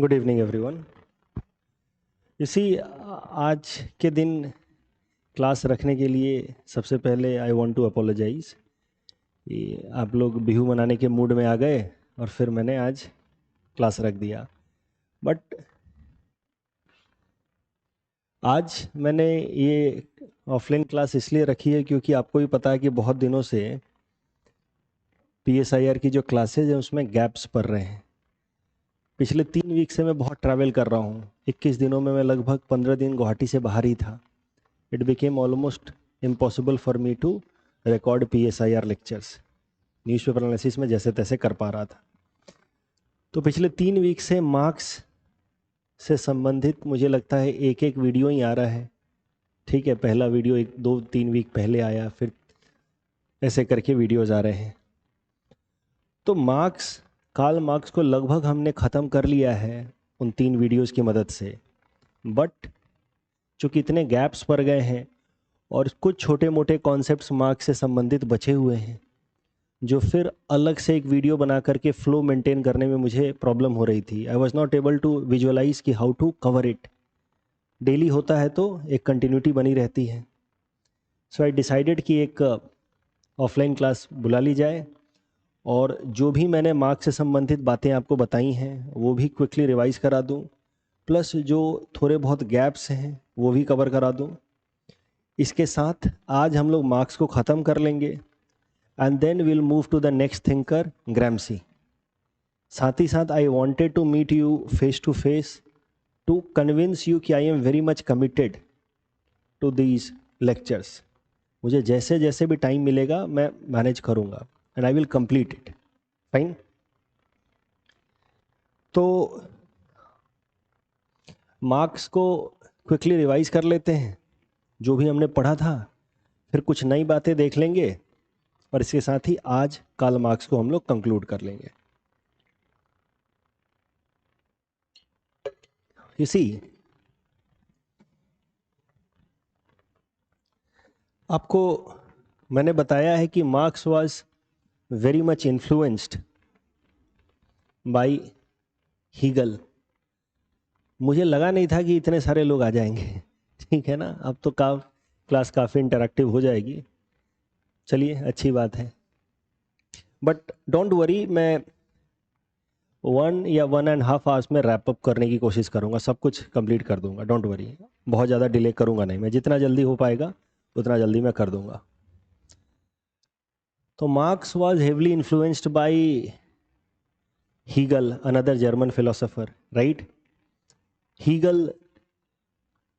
Good evening everyone. इसी आज के दिन क्लास रखने के लिए सबसे पहले आई वांट टू अपोलोजाइज़ कि आप लोग बिहू मनाने के मूड में आ गए और फिर मैंने आज क्लास रख दिया। बट आज मैंने ये ऑफलाइन क्लास इसलिए रखी है क्योंकि आपको भी पता है कि बहुत दिनों से PSIR की जो क्लासेज हैं उसमें गैप्स पड़ रहे हैं। पिछले 3 वीक से मैं बहुत ट्रैवल कर रहा हूँ। 21 दिनों में मैं लगभग 15 दिन गुवाहाटी से बाहर ही था। It became almost impossible for me to record PSIR lectures. Newspaper analysis में जैसे तैसे कर पा रहा था। तो पिछले 3 वीक से मार्क्स से संबंधित मुझे लगता है एक एक वीडियो ही आ रहा है। ठीक है, पहला वीडियो 1-2-3 वीक पहले आया, फिर ऐसे करके वीडियोज़ आ रहे हैं। तो कार्ल मार्क्स को लगभग हमने ख़त्म कर लिया है उन 3 वीडियोज़ की मदद से। बट चूँकि इतने गैप्स पड़ गए हैं और कुछ छोटे मोटे कॉन्सेप्ट्स मार्क्स से संबंधित बचे हुए हैं जो फिर अलग से एक वीडियो बना करके फ्लो मेंटेन करने में मुझे प्रॉब्लम हो रही थी। I was not able to visualise कि how to cover it. Daily होता है तो एक कंटिन्यूटी बनी रहती है। सो आई डिसाइडेड कि एक ऑफलाइन क्लास बुला ली जाए और जो भी मैंने मार्क्स से संबंधित बातें आपको बताई हैं वो भी क्विकली रिवाइज करा दूँ, प्लस जो थोड़े बहुत गैप्स हैं वो भी कवर करा दूँ। इसके साथ आज हम लोग मार्क्स को ख़त्म कर लेंगे and then will move to the next thinker Gramsci. साथ ही साथ I wanted to meet you face to face to convince you कि I am very much committed to these lectures. मुझे जैसे जैसे भी टाइम मिलेगा मैं मैनेज करूँगा and I will complete it. Fine. तो मार्क्स को क्विकली रिवाइज कर लेते हैं, जो भी हमने पढ़ा था, फिर कुछ नई बातें देख लेंगे और इसके साथ ही आज कार्ल मार्क्स को हम लोग कंक्लूड कर लेंगे। इसी आपको मैंने बताया है कि Marx was very much influenced by Hegel. मुझे लगा नहीं था कि इतने सारे लोग आ जाएंगे। ठीक है ना, अब तो क्लास काफ़ी इंटरैक्टिव हो जाएगी। चलिए, अच्छी बात है। बट डोंट वरी, मैं 1 या 1.5 आवर्स में रैप अप करने की कोशिश करूँगा, सब कुछ कंप्लीट कर दूंगा। डोंट वरी, बहुत ज़्यादा डिले करूँगा नहीं मैं। जितना जल्दी हो पाएगा उतना जल्दी मैं कर दूंगा। तो Marx was heavily influenced by Hegel, another German philosopher, right. Hegel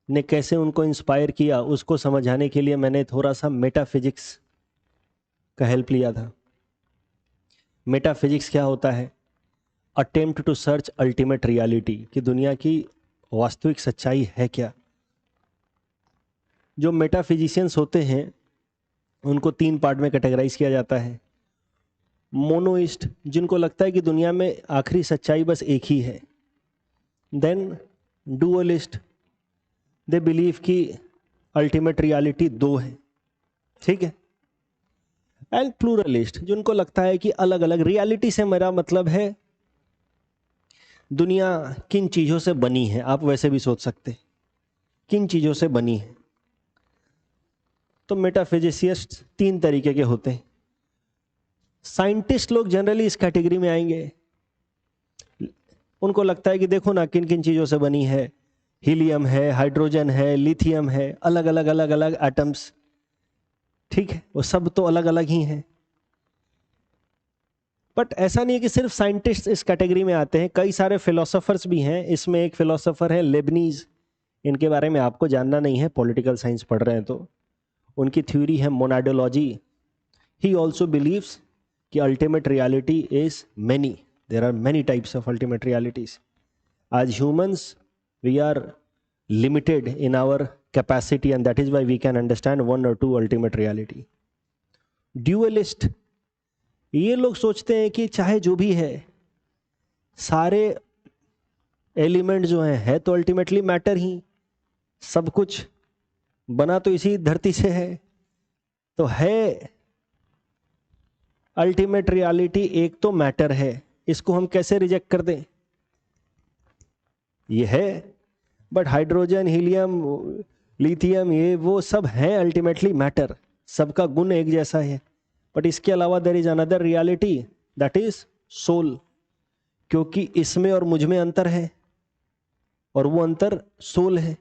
ने कैसे उनको इंस्पायर किया उसको समझाने के लिए मैंने थोड़ा सा मेटाफिजिक्स का हेल्प लिया था। मेटाफिजिक्स क्या होता है? Attempt to search ultimate reality, कि दुनिया की वास्तविक सच्चाई है क्या। जो मेटाफिजिशियंस होते हैं उनको 3 पार्ट में कैटेगराइज किया जाता है। मोनोइस्ट, जिनको लगता है कि दुनिया में आखिरी सच्चाई बस एक ही है। देन डुअलिस्ट, दे बिलीव कि अल्टीमेट रियलिटी 2 है। ठीक है। एंड प्लूरलिस्ट, जिनको लगता है कि अलग अलग रियलिटी से मेरा मतलब है दुनिया किन चीज़ों से बनी है। आप वैसे भी सोच सकते, किन चीज़ों से बनी है। तो मेटाफिजिसिस्ट 3 तरीके के होते हैं। साइंटिस्ट लोग जनरली इस कैटेगरी में आएंगे। उनको लगता है कि देखो ना किन किन चीज़ों से बनी है, हीलियम है, हाइड्रोजन है, लिथियम है, अलग अलग अलग अलग एटम्स। ठीक है, वो सब तो अलग अलग ही हैं। बट ऐसा नहीं है कि सिर्फ साइंटिस्ट इस कैटेगरी में आते हैं, कई सारे फिलोसोफर्स भी हैं। इसमें एक फिलोसोफर है लेबनीज, इनके बारे में आपको जानना नहीं है, पॉलिटिकल साइंस पढ़ रहे हैं तो। उनकी थ्योरी है मोनाडोलॉजी। ही ऑल्सो बिलीव्स कि ultimate reality is many, there are many types of ultimate realities. As humans, we are limited in our capacity, and that is why we can understand 1 or 2 ultimate reality. Dualist, ये लोग सोचते हैं कि चाहे जो भी है, सारे एलिमेंट जो हैं है तो अल्टीमेटली मैटर ही। सब कुछ बना तो इसी धरती से है, तो है अल्टीमेट रियलिटी एक तो मैटर है। इसको हम कैसे रिजेक्ट कर दें? ये है, बट हाइड्रोजन, हीलियम, लिथियम, ये वो सब हैं अल्टीमेटली मैटर, सबका गुण एक जैसा है। बट इसके अलावा there is another reality, that is soul, क्योंकि इसमें और मुझ में अंतर है और वो अंतर सोल है।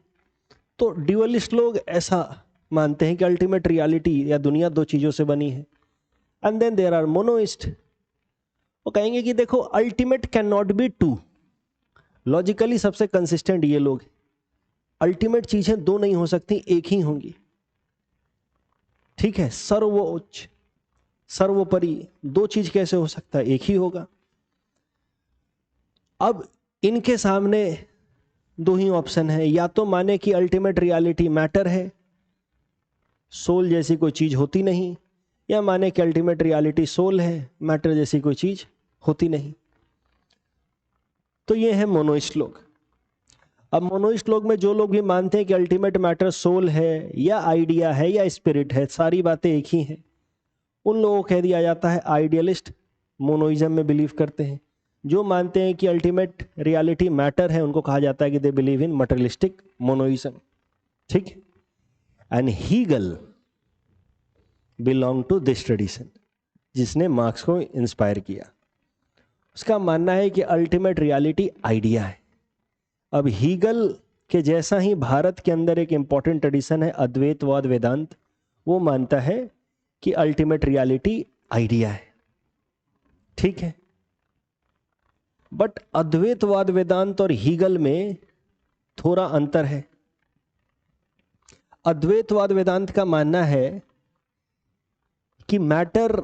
तो ड्यूअलिस्ट लोग ऐसा मानते हैं कि अल्टीमेट रियलिटी या दुनिया दो चीजों से बनी है। And then there are monist, वो कहेंगे कि देखो ultimate can not be two. Logically सबसे कंसिस्टेंट ये लोग, अल्टीमेट चीजें दो नहीं हो सकती, एक ही होंगी। ठीक है, सर्वोच्च सर्वोपरि दो चीज कैसे हो सकता है, एक ही होगा। अब इनके सामने दो ही ऑप्शन है, या तो माने कि अल्टीमेट रियलिटी मैटर है, सोल जैसी कोई चीज होती नहीं, या माने कि अल्टीमेट रियलिटी सोल है, मैटर जैसी कोई चीज होती नहीं। तो ये है मोनोइस्ट लोग। अब मोनोइस्ट लोग में जो लोग भी मानते हैं कि अल्टीमेट मैटर सोल है या आइडिया है या स्पिरिट है, सारी बातें एक ही हैं, उन लोगों को कह दिया जाता है आइडियलिस्ट, मोनोइज्म में बिलीव करते हैं। जो मानते हैं कि अल्टीमेट रियलिटी मैटर है, उनको कहा जाता है कि they believe in materialistic monism. ठीक, and Hegel belong to this tradition, जिसने मार्क्स को इंस्पायर किया। उसका मानना है कि अल्टीमेट रियलिटी आइडिया है। अब हीगल के जैसा ही भारत के अंदर एक इंपॉर्टेंट ट्रेडिशन है अद्वैतवाद वेदांत, वो मानता है कि अल्टीमेट रियलिटी आइडिया है। ठीक है, बट अद्वैतवाद वेदांत और हीगल में थोड़ा अंतर है। अद्वैतवाद वेदांत का मानना है कि मैटर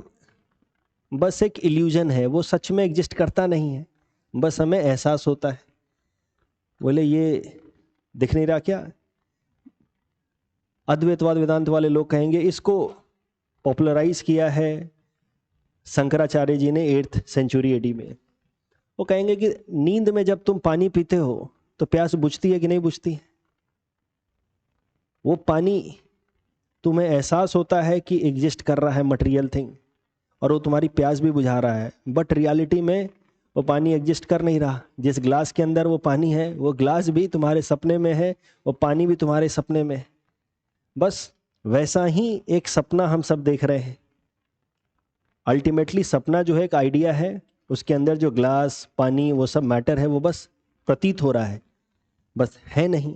बस एक इल्यूजन है, वो सच में एग्जिस्ट करता नहीं है, बस हमें एहसास होता है। बोले ये दिख नहीं रहा क्या? अद्वैतवाद वेदांत वाले लोग कहेंगे इसको पॉपुलराइज किया है शंकराचार्य जी ने 8th सेंचुरी एडी में। वो कहेंगे कि नींद में जब तुम पानी पीते हो तो प्यास बुझती है कि नहीं बुझती है? वो पानी तुम्हें एहसास होता है कि एग्जिस्ट कर रहा है मटेरियल थिंग, और वो तुम्हारी प्यास भी बुझा रहा है, बट रियलिटी में वो पानी एग्जिस्ट कर नहीं रहा। जिस ग्लास के अंदर वो पानी है, वो ग्लास भी तुम्हारे सपने में है, वो पानी भी तुम्हारे सपने में है। बस वैसा ही एक सपना हम सब देख रहे हैं। अल्टीमेटली सपना जो है एक आइडिया है, उसके अंदर जो ग्लास, पानी, वो सब मैटर है, वो बस प्रतीत हो रहा है, बस है नहीं।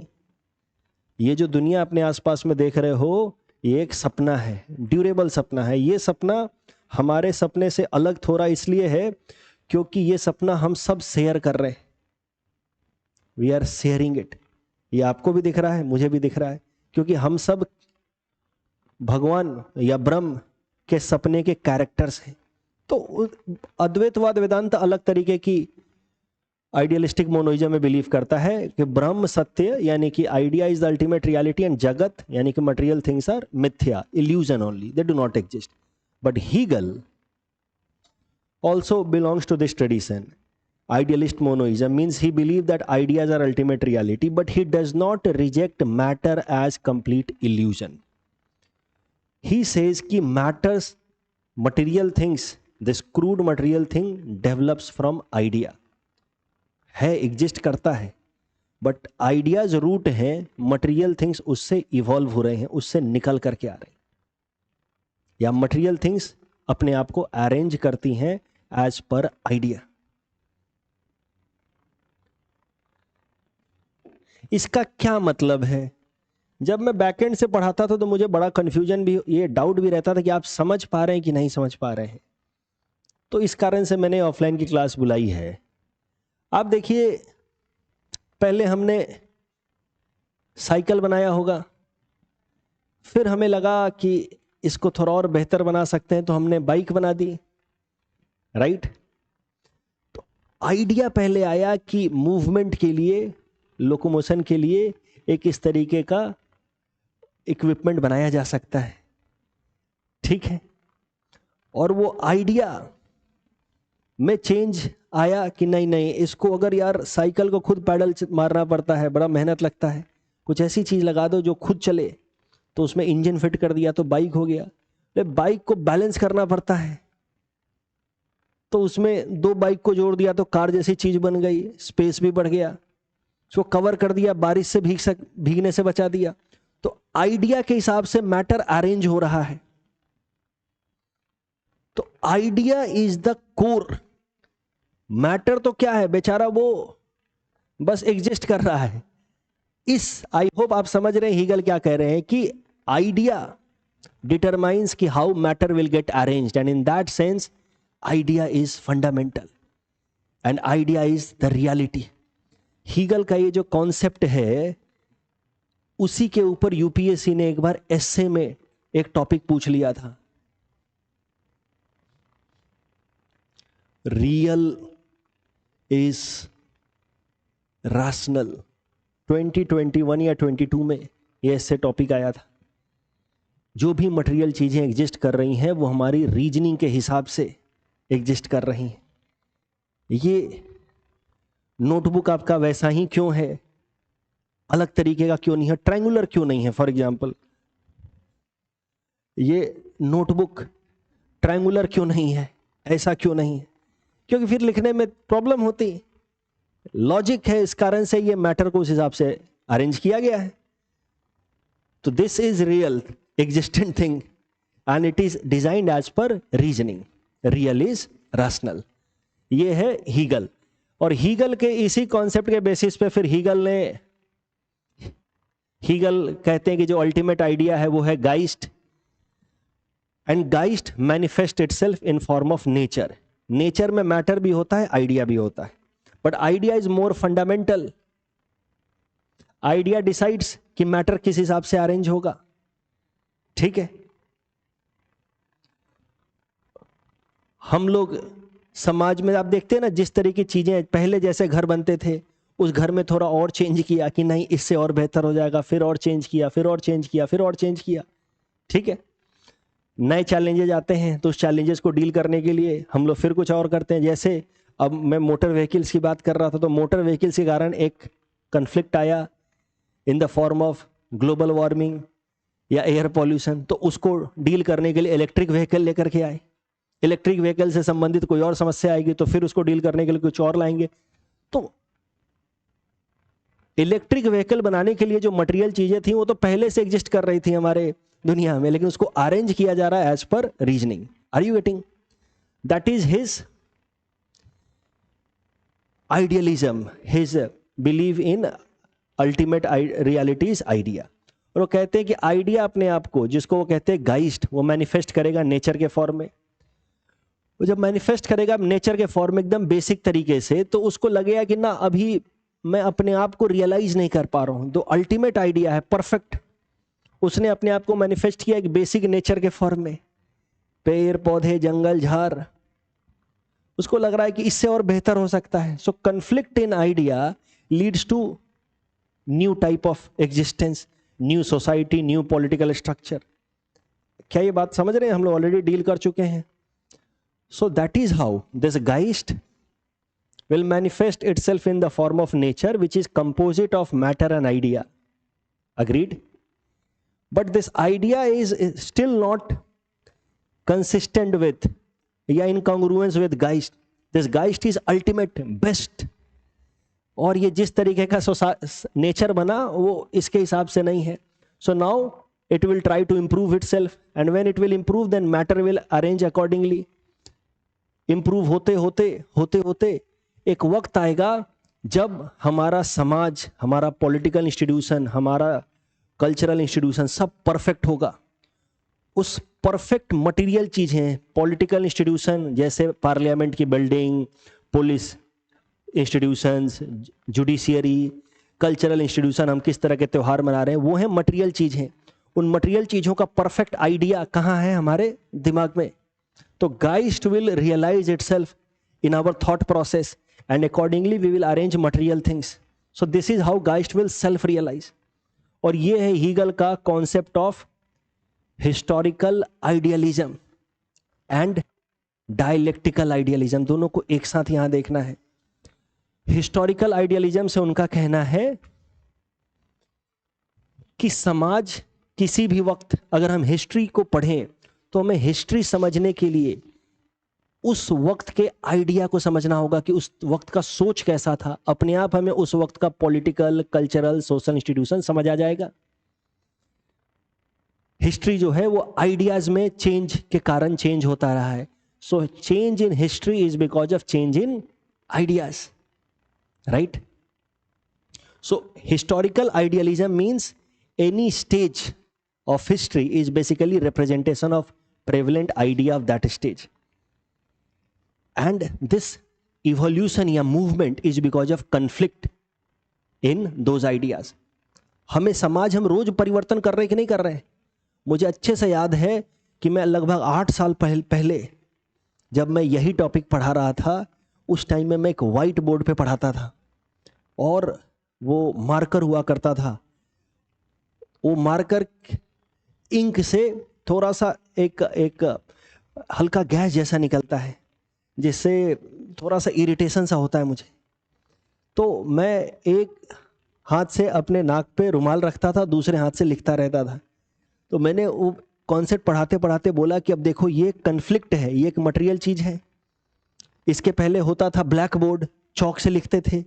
ये जो दुनिया अपने आसपास में देख रहे हो, ये एक सपना है, ड्यूरेबल सपना है। ये सपना हमारे सपने से अलग थोड़ा इसलिए है क्योंकि ये सपना हम सब शेयर कर रहे हैं, वी आर शेयरिंग इट। ये आपको भी दिख रहा है, मुझे भी दिख रहा है, क्योंकि हम सब भगवान या ब्रह्म के सपने के कैरेक्टर्स हैं। तो अद्वैतवाद वेदांत अलग तरीके की आइडियलिस्टिक मोनोइज्म में बिलीव करता है कि ब्रह्म सत्य, यानी कि idea is the ultimate reality, and जगत यानी कि मटेरियल थिंग्स आर मिथ्या, illusion only, they do not exist. But Hegel also belongs to this tradition. Idealist monoism means he believes that ideas are ultimate reality, but he does not reject matter as complete illusion. He says कि matters, material things, this crude material thing develops from idea, है, exist करता है, but ideas root हैं, material things उससे evolve हो रहे हैं, उससे निकल करके आ रहे हैं, या मटेरियल थिंग्स अपने आप को अरेंज करती हैं एज पर आइडिया। इसका क्या मतलब है? जब मैं बैकएंड से पढ़ाता था तो मुझे बड़ा कंफ्यूजन भी, ये डाउट भी रहता था कि आप समझ पा रहे हैं कि नहीं समझ पा रहे हैं। तो इस कारण से मैंने ऑफलाइन की क्लास बुलाई है। आप देखिए, पहले हमने साइकिल बनाया होगा, फिर हमें लगा कि इसको थोड़ा और बेहतर बना सकते हैं, तो हमने बाइक बना दी, राइट? तो आइडिया पहले आया कि मूवमेंट के लिए, लोकोमोशन के लिए एक इस तरीके का इक्विपमेंट बनाया जा सकता है, ठीक है। और वो आइडिया में चेंज आया कि नहीं नहीं, इसको अगर यार साइकिल को खुद पैडल मारना पड़ता है, बड़ा मेहनत लगता है, कुछ ऐसी चीज लगा दो जो खुद चले, तो उसमें इंजन फिट कर दिया तो बाइक हो गया। बाइक को बैलेंस करना पड़ता है, तो उसमें दो बाइक को जोड़ दिया तो कार जैसी चीज बन गई, स्पेस भी बढ़ गया। उसको कवर कर दिया, बारिश से भीगने से बचा दिया। तो आइडिया के हिसाब से मैटर अरेंज हो रहा है। तो idea is the core. Matter तो क्या है बेचारा, वो बस एग्जिस्ट कर रहा है। इस आई होप आप समझ रहे हैं हीगल क्या कह रहे हैं कि आइडिया डिटरमाइंस कि how matter will get arranged, and in that sense idea is fundamental and idea is the reality. Hegel का ये जो कॉन्सेप्ट है उसी के ऊपर यूपीएससी ने एक बार एसए में एक टॉपिक पूछ लिया था, रियल इज रैशनल। 2021 या 22 में ये एसए टॉपिक आया था। जो भी मटेरियल चीजें एग्जिस्ट कर रही हैं वो हमारी रीजनिंग के हिसाब से एग्जिस्ट कर रही हैं। ये नोटबुक आपका वैसा ही क्यों है, अलग तरीके का क्यों नहीं है, ट्रायंगुलर क्यों नहीं है? फॉर एग्जांपल ये नोटबुक ट्रायंगुलर क्यों नहीं है, ऐसा क्यों नहीं है? क्योंकि फिर लिखने में प्रॉब्लम होती। लॉजिक है, इस कारण से ये मैटर को उस हिसाब से अरेंज किया गया है। तो this is real existent thing and it is designed as per reasoning. Real is rational. ये है हीगल। और हीगल के इसी कॉन्सेप्ट के बेसिस पे फिर हीगल कहते हैं कि जो अल्टीमेट आइडिया है वो है Geist, and Geist manifest itself in form of nature. Nature में मैटर भी होता है, आइडिया भी होता है, but idea is more fundamental. Idea decides कि मैटर किस हिसाब से अरेंज होगा। ठीक है, हम लोग समाज में आप देखते हैं ना, जिस तरह की चीजें पहले जैसे घर बनते थे, उस घर में थोड़ा और चेंज किया कि नहीं इससे और बेहतर हो जाएगा, फिर और चेंज किया, फिर और चेंज किया, फिर और चेंज किया। ठीक है, नए चैलेंजेस आते हैं तो उस चैलेंजेस को डील करने के लिए हम लोग फिर कुछ और करते हैं। जैसे अब मैं मोटर व्हीकल्स की बात कर रहा था, तो मोटर व्हीकल्स के कारण एक कन्फ्लिक्ट आया इन the form of global warming या एयर पॉल्यूशन, तो उसको डील करने के लिए इलेक्ट्रिक व्हीकल लेकर के आए। इलेक्ट्रिक व्हीकल से संबंधित कोई और समस्या आएगी तो फिर उसको डील करने के लिए कुछ और लाएंगे। तो इलेक्ट्रिक व्हीकल बनाने के लिए जो मटेरियल चीजें थी वो तो पहले से एग्जिस्ट कर रही थी हमारे दुनिया में, लेकिन उसको अरेंज किया जा रहा है as per reasoning. Are you getting? That is his idealism, his believe in ultimate realities idea. और वो कहते हैं कि आइडिया अपने आप को, जिसको वो कहते हैं गाइस्ट, वो मैनिफेस्ट करेगा नेचर के फॉर्म में। वो जब मैनिफेस्ट करेगा नेचर के फॉर्म में एकदम बेसिक तरीके से, तो उसको लगेगा कि ना अभी मैं अपने आप को रियलाइज नहीं कर पा रहा हूं। तो अल्टीमेट आइडिया है परफेक्ट, उसने अपने आप को मैनिफेस्ट किया एक बेसिक नेचर के फॉर्म में, पेड़ पौधे जंगल झाड़। उसको लग रहा है कि इससे और बेहतर हो सकता है। So conflict in idea leads to new type of existence, new society, new political structure. क्या ये बात समझ रहे हैं? हम लोग ऑलरेडी डील कर चुके हैं। So that is how this Geist will manifest itself in the form of nature, which is composite of matter and idea. Agreed? But this idea is still not consistent with या in congruence with Geist. This Geist is ultimate, best. और ये जिस तरीके का nature बना वो इसके हिसाब से नहीं है. So now it will try to improve itself, and when it will improve, then matter will arrange accordingly. Improve होते होते एक वक्त आएगा जब हमारा समाज, हमारा पॉलिटिकल इंस्टीट्यूशन, हमारा कल्चरल इंस्टीट्यूशन सब परफेक्ट होगा। उस परफेक्ट मटेरियल चीजें, पॉलिटिकल इंस्टीट्यूशन जैसे पार्लियामेंट की building, police institutions, judiciary, cultural institution, हम किस तरह के त्यौहार मना रहे हैं, वो है मटेरियल चीजें। उन मटेरियल चीजों का परफेक्ट आइडिया कहाँ है? हमारे दिमाग में। तो Geist will realize itself in our thought process, and accordingly we will arrange material things. So this is how Geist will self-realize. और ये है हीगल का concept of historical idealism and dialectical idealism, दोनों को एक साथ यहां देखना है। हिस्टोरिकल आइडियलिज्म से उनका कहना है कि समाज किसी भी वक्त, अगर हम हिस्ट्री को पढ़ें तो हमें हिस्ट्री समझने के लिए उस वक्त के आइडिया को समझना होगा कि उस वक्त का सोच कैसा था। अपने आप हमें उस वक्त का पॉलिटिकल, कल्चरल, सोशल इंस्टीट्यूशन समझ आ जाएगा। हिस्ट्री जो है वो आइडियाज में चेंज के कारण चेंज होता रहा है। So change in history is because of change in ideas, right? So historical idealism means any stage of history is basically representation of prevalent idea of that stage, and this evolution या movement is because of conflict in those ideas. हमें समाज, हम रोज परिवर्तन कर रहे हैं कि नहीं कर रहे हैं? मुझे अच्छे से याद है कि मैं लगभग 8 साल पहले जब मैं यही टॉपिक पढ़ा रहा था, उस टाइम में मैं एक वाइट बोर्ड पे पढ़ाता था और वो मार्कर हुआ करता था। वो मार्कर इंक से थोड़ा सा एक हल्का गैस जैसा निकलता है, जिससे थोड़ा सा इरिटेशन सा होता है मुझे। तो मैं एक हाथ से अपने नाक पे रुमाल रखता था, दूसरे हाथ से लिखता रहता था। तो मैंने वो कॉन्सेप्ट पढ़ाते पढ़ाते बोला कि अब देखो ये कन्फ्लिक्ट है, ये एक मटेरियल चीज़ है। इसके पहले होता था ब्लैक बोर्ड, चौक से लिखते थे,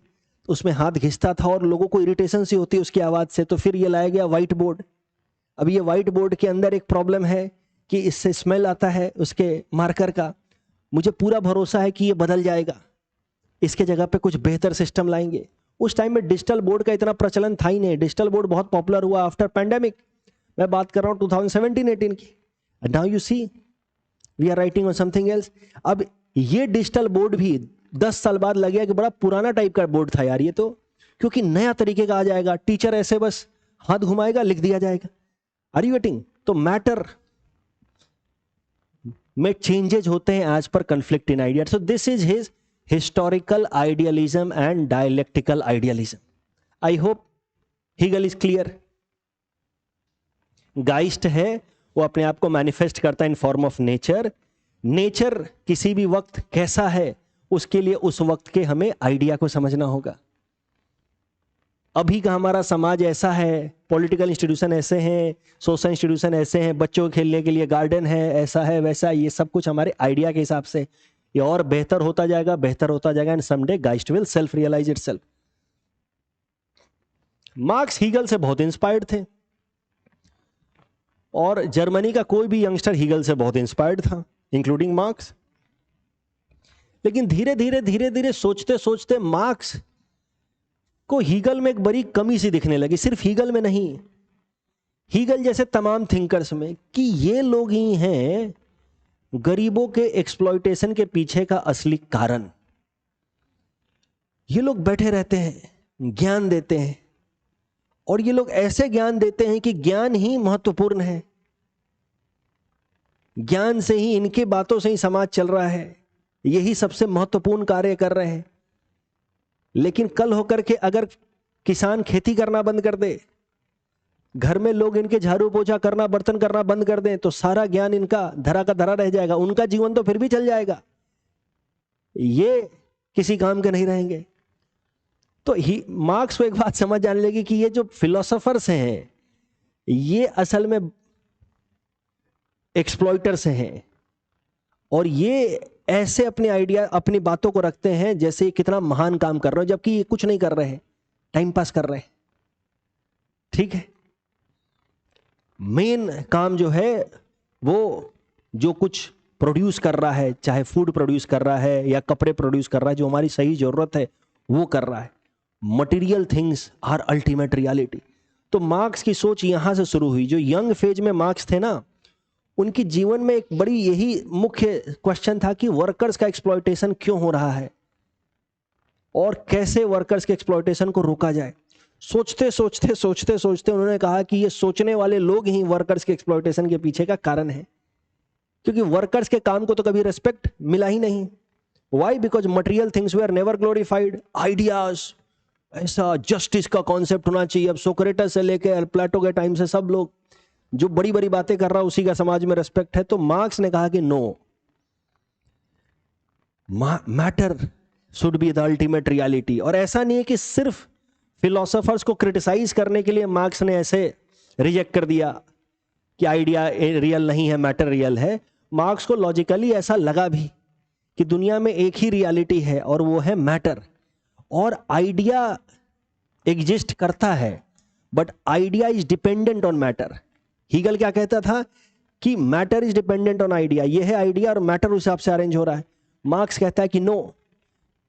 उसमें हाथ घिसता था और लोगों को इरिटेशन सी होती है उसकी आवाज़ से। तो फिर ये लाया गया वाइट बोर्ड। अब ये वाइट बोर्ड के अंदर एक प्रॉब्लम है कि इससे स्मेल आता है उसके मार्कर का। मुझे पूरा भरोसा है कि ये बदल जाएगा, इसके जगह पे कुछ बेहतर सिस्टम लाएंगे। उस टाइम में डिजिटल बोर्ड का इतना प्रचलन था ही नहीं। डिजिटल बोर्ड बहुत पॉपुलर हुआ आफ्टर पैंडेमिक। मैं बात कर रहा हूँ 2017-18 की। Now you see we are writing on something else. अब ये डिजिटल बोर्ड भी 10 साल बाद लगे कि बड़ा पुराना टाइप का बोर्ड था यार ये तो, क्योंकि नया तरीके का आ जाएगा। टीचर ऐसे बस हाथ घुमाएगा, लिख दिया जाएगा। Are you getting? तो मैटर में चेंजेज होते हैं as per conflict in idea. So this is his historical idealism and dialectical idealism. I hope Hegel is clear. Geist है वो अपने आप को मैनिफेस्ट करता है in form of nature. Nature किसी भी वक्त कैसा है, उसके लिए उस वक्त के हमें आइडिया को समझना होगा। अभी का हमारा समाज ऐसा है, पॉलिटिकल इंस्टीट्यूशन ऐसे हैं, सोशल इंस्टीट्यूशन ऐसे हैं, बच्चों के खेलने के लिए गार्डन है, ऐसा है वैसा, ये सब कुछ हमारे आइडिया के हिसाब से ये और बेहतर होता जाएगा, बेहतर होता जाएगा, and someday Geist will self realise itself. Marx Hegel से बहुत इंस्पायर्ड थे और जर्मनी का कोई भी यंगस्टर हीगल से बहुत इंस्पायर्ड था, इंक्लूडिंग मार्क्स। लेकिन धीरे धीरे सोचते सोचते मार्क्स को हीगल में एक बड़ी कमी सी दिखने लगी। सिर्फ हीगल में नहीं, हीगल जैसे तमाम थिंकर्स में, कि ये लोग ही हैं गरीबों के एक्सप्लॉयटेशन के पीछे का असली कारण। ये लोग बैठे रहते हैं, ज्ञान देते हैं, और ये लोग ऐसे ज्ञान देते हैं कि ज्ञान ही महत्वपूर्ण है, ज्ञान से ही, इनके बातों से ही समाज चल रहा है, यही सबसे महत्वपूर्ण कार्य कर रहे हैं। लेकिन कल होकर के अगर किसान खेती करना बंद कर दे, घर में लोग इनके झाड़ू पोछा करना, बर्तन करना बंद कर दें, तो सारा ज्ञान इनका धरा का धरा रह जाएगा। उनका जीवन तो फिर भी चल जाएगा, ये किसी काम के नहीं रहेंगे। तो मार्क्स को एक बात समझ जाने लगी कि ये जो फिलोसोफर्स हैं ये असल में एक्सप्लॉइटर्स हैं, और ये ऐसे अपने आइडिया, अपनी बातों को रखते हैं जैसे कितना महान काम कर रहे हो, जबकि ये कुछ नहीं कर रहे हैं, टाइम पास कर रहे हैं। ठीक है, मेन काम जो है वो जो कुछ प्रोड्यूस कर रहा है, चाहे फूड प्रोड्यूस कर रहा है या कपड़े प्रोड्यूस कर रहा है, जो हमारी सही जरूरत है वो कर रहा है। Material things are ultimate reality. तो मार्क्स की सोच यहां से शुरू हुई। जो यंग फेज में मार्क्स थे ना, उनकी जीवन में एक बड़ी यही मुख्य क्वेश्चन था कि वर्कर्स का एक्सप्लॉयटेशन क्यों हो रहा है और कैसे वर्कर्स के एक्सप्लॉयटेशन को रोका जाए। सोचते सोचते उन्होंने कहा कि ये सोचने वाले लोग ही वर्कर्स के एक्सप्लॉयटेशन के पीछे का कारण है, क्योंकि वर्कर्स के काम को तो कभी रेस्पेक्ट मिला ही नहीं। Why? Because material things were never glorified. Ideas, ऐसा जस्टिस का कॉन्सेप्ट होना चाहिए। अब सोक्रेटस से लेकर प्लेटो के टाइम से सब लोग जो बड़ी बड़ी बातें कर रहा है उसी का समाज में रेस्पेक्ट है। तो मार्क्स ने कहा कि no, matter should be the ultimate reality. और ऐसा नहीं है कि सिर्फ फिलोसोफर्स को क्रिटिसाइज करने के लिए मार्क्स ने ऐसे रिजेक्ट कर दिया कि आइडिया रियल नहीं है, मैटर रियल है। मार्क्स को लॉजिकली ऐसा लगा भी कि दुनिया में एक ही रियलिटी है और वो है मैटर, और आइडिया एग्जिस्ट करता है but idea is dependent on matter. Hegel क्या कहता था कि matter is dependent on idea, ये है आइडिया और मैटर उस हिसाब से अरेंज हो रहा है। मार्क्स कहता है कि नो,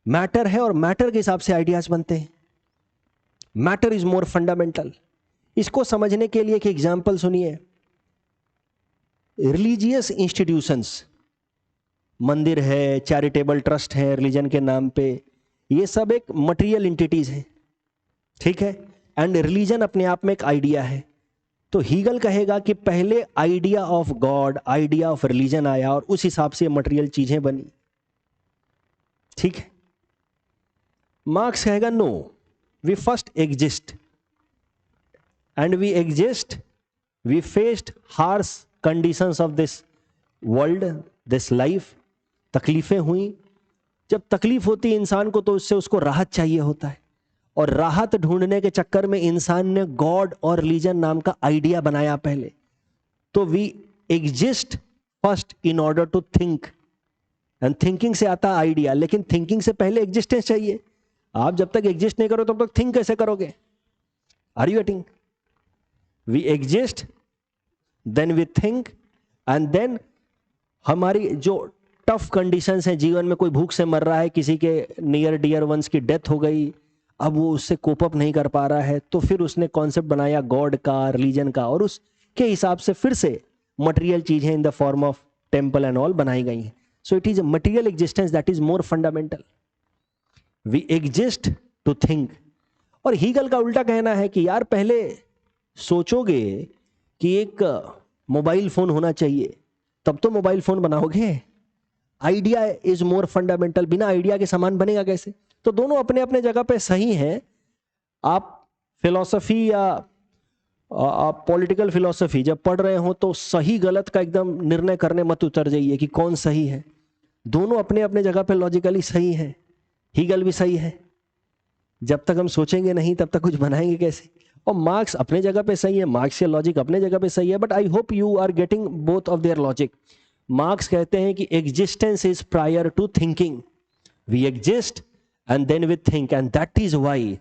मैटर है और मैटर के हिसाब से आइडियाज बनते हैं, मैटर इज मोर फंडामेंटल। इसको समझने के लिए एक एग्जाम्पल सुनिए। रिलीजियस इंस्टीट्यूशंस, मंदिर है, चैरिटेबल ट्रस्ट है रिलीजन के नाम पे, ये सब एक मटेरियल एंटिटीज हैं, ठीक है, एंड रिलीजन अपने आप में एक आइडिया है। तो हीगल कहेगा कि पहले idea of God, idea of religion आया और उस हिसाब से मटेरियल चीजें बनी, ठीक है। मार्क्स कहेगा no, we first exist and we exist, we faced harsh conditions of this world, this life. तकलीफें हुई, जब तकलीफ होती है इंसान को तो उससे उसको राहत चाहिए होता है, और राहत ढूंढने के चक्कर में इंसान ने गॉड और रिलीजन नाम का आइडिया बनाया पहले। तो we exist first in order to think, and thinking से आता आइडिया, लेकिन थिंकिंग से पहले एग्जिस्टेंस चाहिए। आप जब तक एग्जिस्ट नहीं करो तब तक थिंक कैसे करोगे? Are you getting? We exist, then we think, and then हमारी जो टफ कंडीशंस हैं जीवन में, कोई भूख से मर रहा है, किसी के नियर डियर वंस की डेथ हो गई, अब वो उससे कोप अप नहीं कर पा रहा है, तो फिर उसने कॉन्सेप्ट बनाया गॉड का, रिलीजन का, और उसके हिसाब से फिर से मटेरियल चीजें in the form of temple and all बनाई गई हैं। So it is a material existence that is more fundamental. We exist to think. और हीगल का उल्टा कहना है कि यार पहले सोचोगे कि एक मोबाइल फोन होना चाहिए, तब तो मोबाइल फोन बनाओगे। आइडिया इज मोर फंडामेंटल, बिना आइडिया के सामान बनेगा कैसे? तो दोनों अपने अपने जगह पे सही हैं। आप फिलॉसफी या आप पॉलिटिकल फिलॉसफी जब पढ़ रहे हो तो सही गलत का एकदम निर्णय करने मत उतर जाइए कि कौन सही है। दोनों अपने अपने जगह पे लॉजिकली सही है। हीगल भी सही है। जब तक हम सोचेंगे नहीं तब तक कुछ बनाएंगे कैसे? और मार्क्स अपने जगह पे सही है, मार्क्स या लॉजिक अपने जगह पे सही है, but I hope you are getting both of their logic. Marx कहते हैं कि existence is prior to thinking, we exist and then we think, and that is why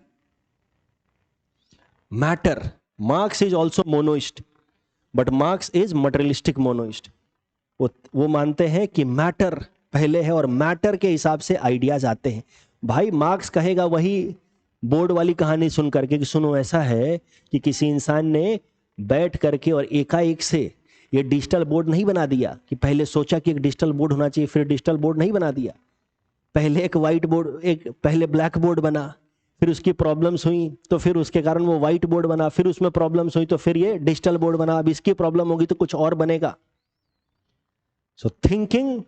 matter, Marx is also monoist, but Marx is materialistic monoist. वो मानते हैं कि matter पहले है और मैटर के हिसाब से आइडियाज आते हैं। भाई मार्क्स कहेगा वही बोर्ड वाली कहानी सुन करके कि सुनो ऐसा है कि किसी इंसान ने बैठ करके और एकाएक से ये डिजिटल बोर्ड नहीं बना दिया, कि पहले सोचा कि एक डिजिटल बोर्ड होना चाहिए फिर डिजिटल बोर्ड नहीं बना दिया। पहले एक वाइट बोर्ड, एक पहले ब्लैक बोर्ड बना, फिर उसकी प्रॉब्लम्स हुई तो फिर उसके कारण वो वाइट बोर्ड बना, फिर उसमें प्रॉब्लम्स हुई तो फिर ये डिजिटल बोर्ड बना, अब इसकी प्रॉब्लम होगी तो कुछ और बनेगा। सो थिंकिंग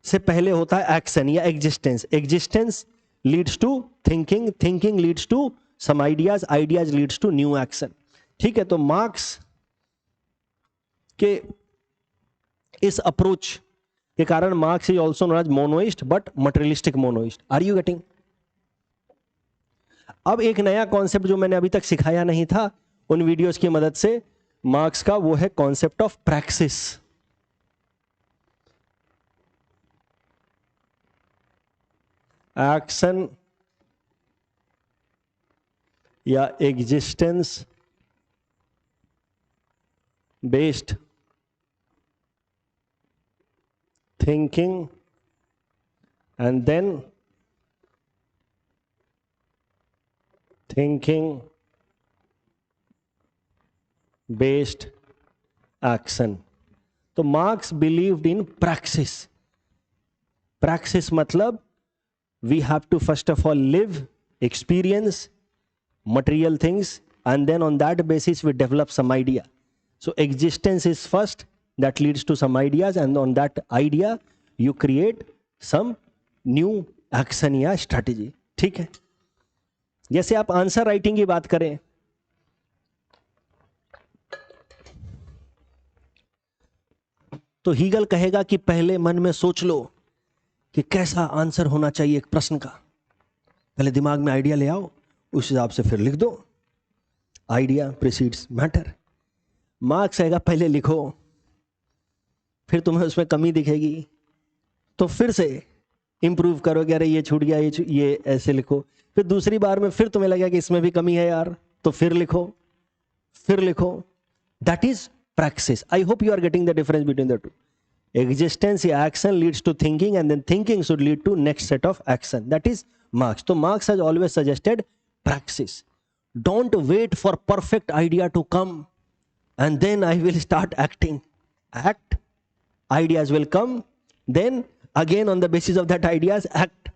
से पहले होता है एक्शन या existence, existence leads to thinking, thinking leads to some ideas, ideas leads to new action. ठीक है, तो मार्क्स के इस अप्रोच के कारण Marx is also known as monoist but materialistic monoist. Are you getting? अब एक नया कॉन्सेप्ट जो मैंने अभी तक सिखाया नहीं था उन वीडियोस की मदद से मार्क्स का, वो है कॉन्सेप्ट ऑफ प्रैक्सिस। एक्शन या existence based thinking and then thinking based action। तो marks believed in praxis. Praxis मतलब we have to first of all live, experience material things, and then on that basis we develop some idea. So existence is first, that leads to some ideas, and on that idea you create some new action या strategy। ठीक है, जैसे आप answer writing की बात करें तो Hegel कहेगा कि पहले मन में सोच लो कि कैसा आंसर होना चाहिए एक प्रश्न का, पहले दिमाग में आइडिया ले आओ, उस हिसाब से फिर लिख दो। Idea precedes matter. मार्क्स कहेगा पहले लिखो, फिर तुम्हें उसमें कमी दिखेगी तो फिर से इंप्रूव करोगे, अरे ये छूट गया, ये ऐसे लिखो। फिर दूसरी बार में फिर तुम्हें लगेगा कि इसमें भी कमी है यार, तो फिर लिखो, फिर लिखो। That is practice. I hope you are getting the difference between the two. Existence या action leads to thinking and then thinking should lead to next set of action, that is Marx. तो Marx has always suggested practice. Don't wait for perfect idea to come and then I will start acting. Act, ideas will come, then again on the basis of that ideas act,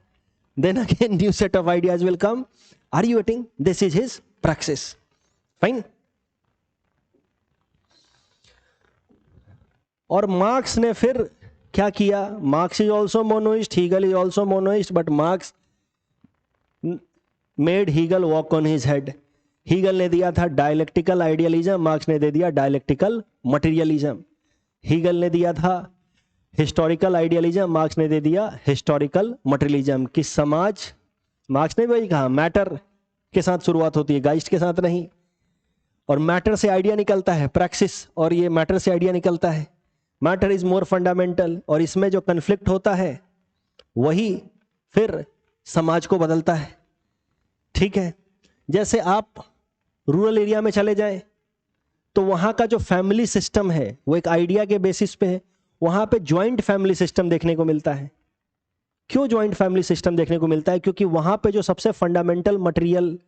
then again new set of ideas will come. Are you getting? This is his praxis. Fine. और Marx ने फिर क्या किया? Marx is also monoist, Hegel is also monoist, but Marx made Hegel walk on his head. Hegel ने दिया था dialectical idealism, marks ने दे दिया डायलेक्टिकल मटेरियलिज्म। हीगल ने दिया था हिस्टोरिकल आइडियलिज्म, मार्क्स ने दे दिया हिस्टोरिकल मटेरियलिज्म। कि समाज, मार्क्स ने वही कहा, मैटर के साथ शुरुआत होती है, गाइस्ट के साथ नहीं। और मैटर से आइडिया निकलता है, प्रैक्टिस, और ये मैटर से आइडिया निकलता है। मैटर इज मोर फंडामेंटल, और इसमें जो कन्फ्लिक्ट होता है वही फिर समाज को बदलता है। ठीक है, जैसे आप रूरल एरिया में चले जाएं तो वहां का जो फैमिली सिस्टम है वो एक आइडिया के बेसिस पे है। वहां पे ज्वाइंट फैमिली सिस्टम देखने को मिलता है। क्यों ज्वाइंट फैमिली सिस्टम देखने को मिलता है? क्योंकि वहां पे जो सबसे फंडामेंटल मटेरियल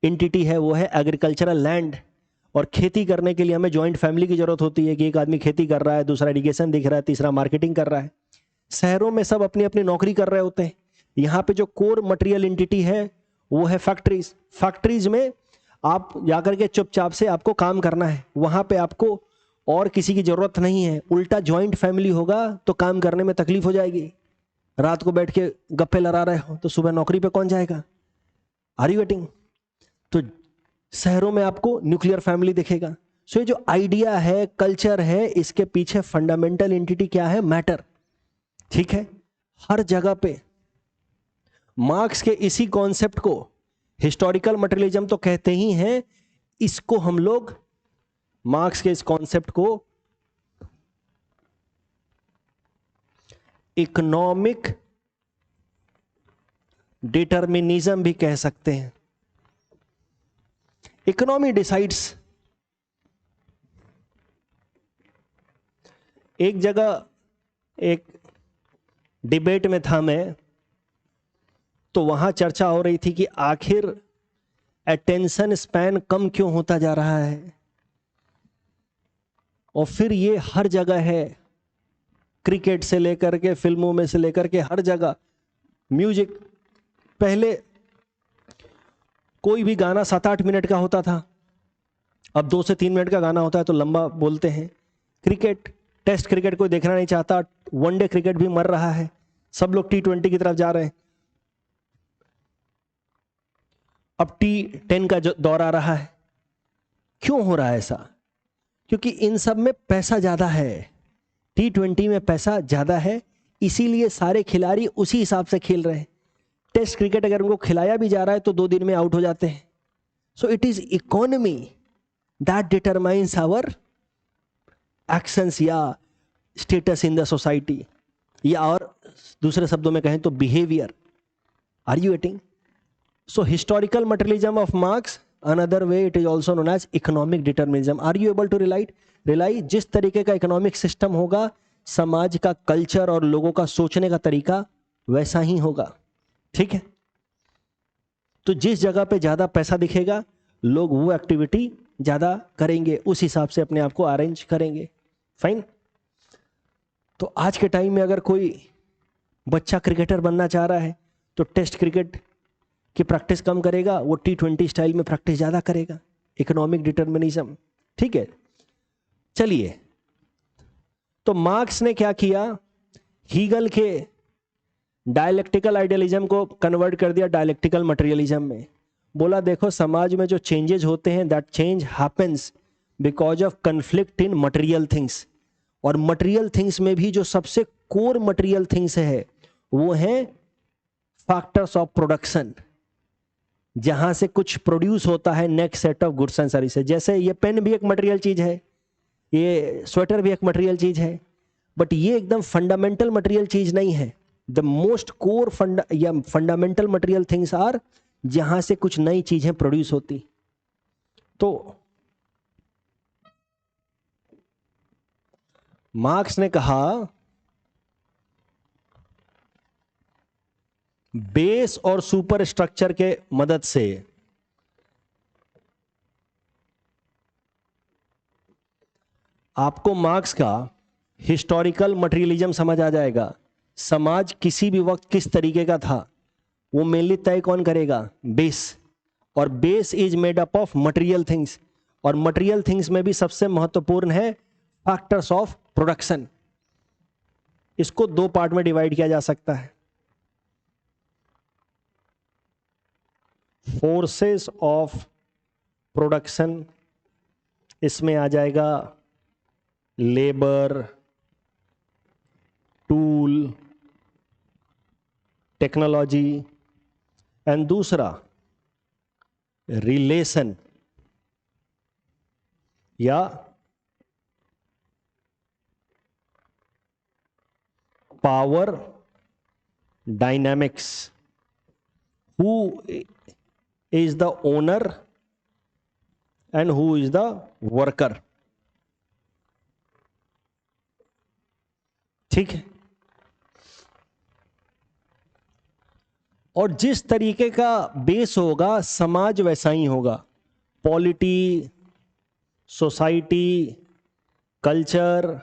एंटिटी है वो है एग्रीकल्चरल लैंड, और खेती करने के लिए हमें ज्वाइंट फैमिली की जरूरत होती है कि एक आदमी खेती कर रहा है, दूसरा इरिगेशन दिख रहा है, तीसरा मार्केटिंग कर रहा है। शहरों में सब अपनी अपनी नौकरी कर रहे होते हैं। यहाँ पे जो कोर मटेरियल एंटिटी है वो है फैक्ट्रीज। फैक्ट्रीज में आप जाकर के चुपचाप से आपको काम करना है, वहां पे आपको और किसी की जरूरत नहीं है। उल्टा ज्वाइंट फैमिली होगा तो काम करने में तकलीफ हो जाएगी। रात को बैठ के गप्पे लड़ा रहे हो तो सुबह नौकरी पे कौन जाएगा? Are you getting? तो शहरों में आपको न्यूक्लियर फैमिली दिखेगा। सो ये जो आइडिया है, कल्चर है, इसके पीछे फंडामेंटल एंटिटी क्या है? मैटर। ठीक है, हर जगह पे मार्क्स के इसी कॉन्सेप्ट को हिस्टोरिकल मटेरियलिज्म तो कहते ही हैं, इसको हम लोग मार्क्स के इस कॉन्सेप्ट को इकोनॉमिक डिटर्मिनिज्म भी कह सकते हैं। Economy decides. एक जगह एक डिबेट में था मैं, तो वहां चर्चा हो रही थी कि आखिर अटेंशन स्पैन कम क्यों होता जा रहा है। और फिर ये हर जगह है, क्रिकेट से लेकर के फिल्मों में से लेकर के हर जगह। म्यूजिक, पहले कोई भी गाना 7-8 मिनट का होता था, अब 2 से 3 मिनट का गाना होता है तो लंबा बोलते हैं। क्रिकेट, टेस्ट क्रिकेट कोई देखना नहीं चाहता, वनडे क्रिकेट भी मर रहा है, सब लोग T20 की तरफ जा रहे हैं। अब T10 का दौर आ रहा है। क्यों हो रहा है ऐसा? क्योंकि इन सब में पैसा ज्यादा है। T20 में पैसा ज्यादा है, इसीलिए सारे खिलाड़ी उसी हिसाब से खेल रहे हैं। टेस्ट क्रिकेट अगर उनको खिलाया भी जा रहा है तो 2 दिन में आउट हो जाते हैं। So it is economy that determines our actions या स्टेटस इन द सोसाइटी, या और दूसरे शब्दों में कहें तो behaviour. Are you getting? So historical materialism of Marx, another way it is also known as economic determinism. Are you able to rely? जिस तरीके का इकोनॉमिक सिस्टम होगा, समाज का कल्चर और लोगों का सोचने का तरीका वैसा ही होगा। ठीक है, तो जिस जगह पे ज्यादा पैसा दिखेगा लोग वो एक्टिविटी ज्यादा करेंगे, उस हिसाब से अपने आप को अरेंज करेंगे। फाइन। तो आज के टाइम में अगर कोई बच्चा क्रिकेटर बनना चाह रहा है तो टेस्ट क्रिकेट की प्रैक्टिस कम करेगा, वो T20 स्टाइल में प्रैक्टिस ज्यादा करेगा। Economic determinism. ठीक है, चलिए, तो मार्क्स ने क्या किया? हीगल के डायलेक्टिकल आइडियलिज्म को कन्वर्ट कर दिया डायलेक्टिकल मटेरियलिज्म में। बोला देखो, समाज में जो चेंजेस होते हैं, that change happens because of conflict in material things. और मटेरियल थिंग्स में भी जो सबसे कोर मटेरियल थिंग्स है वो है फैक्टर्स ऑफ प्रोडक्शन, जहां से कुछ प्रोड्यूस होता है next set of goods and services. जैसे ये पेन भी एक मटेरियल चीज है, ये स्वेटर भी एक मटेरियल चीज है, बट ये एकदम फंडामेंटल मटेरियल चीज नहीं है। The most core fundamental material things are जहां से कुछ नई चीजें प्रोड्यूस होती। तो मार्क्स ने कहा बेस और सुपर स्ट्रक्चर के मदद से आपको मार्क्स का हिस्टोरिकल मटेरियलिज्म समझ आ जाएगा। समाज किसी भी वक्त किस तरीके का था वो मेनली तय कौन करेगा? बेस। और base is made up of material things, और मटेरियल थिंग्स में भी सबसे महत्वपूर्ण है फैक्टर्स ऑफ प्रोडक्शन। इसको दो पार्ट में डिवाइड किया जा सकता है। फोर्सेस ऑफ प्रोडक्शन, इसमें आ जाएगा लेबर, टूल, टेक्नोलॉजी, एंड दूसरा रिलेशन या power dynamics. Who is the owner and who is the worker. ठीक है। और जिस तरीके का बेस होगा समाज वैसा ही होगा। पॉलिटी, सोसाइटी, कल्चर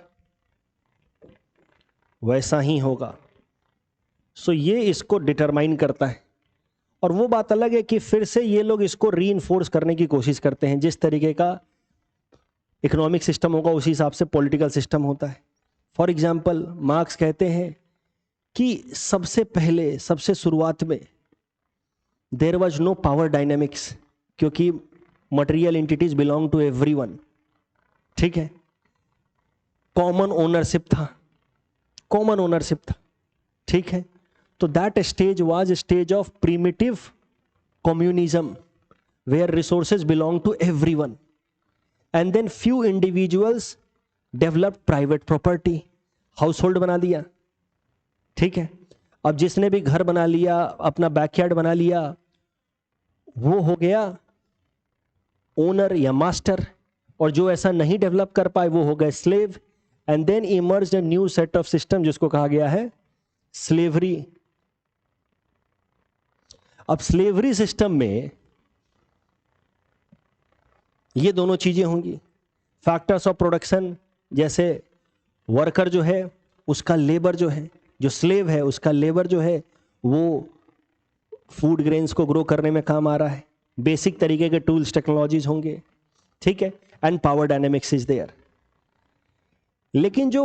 वैसा ही होगा। सो ये इसको डिटरमाइन करता है। और वो बात अलग है कि फिर से ये लोग इसको रीइंफोर्स करने की कोशिश करते हैं। जिस तरीके का इकोनॉमिक सिस्टम होगा उसी हिसाब से पॉलिटिकल सिस्टम होता है। फॉर एग्जाम्पल मार्क्स कहते हैं कि सबसे पहले, सबसे शुरुआत में there was no power dynamics, क्योंकि material entities belong to everyone. ठीक है। कॉमन ओनरशिप था, कॉमन ओनरशिप था। ठीक है। तो that stage was stage of primitive communism where resources belong to everyone, and then few individuals develop private property, household बना दिया। ठीक है। अब जिसने भी घर बना लिया, अपना बैकयार्ड बना लिया, वो हो गया ओनर या मास्टर, और जो ऐसा नहीं डेवलप कर पाए वो हो गए slave. And then emerged a new set of system जिसको कहा गया है स्लेवरी। अब स्लेवरी सिस्टम में ये दोनों चीजें होंगी। फैक्टर्स ऑफ प्रोडक्शन, जैसे वर्कर जो है उसका लेबर जो है, जो स्लेव है उसका लेबर जो है वो फूड ग्रेन्स को ग्रो करने में काम आ रहा है। बेसिक तरीके के टूल्स, टेक्नोलॉजीज होंगे। ठीक है। And power dynamics is there. लेकिन जो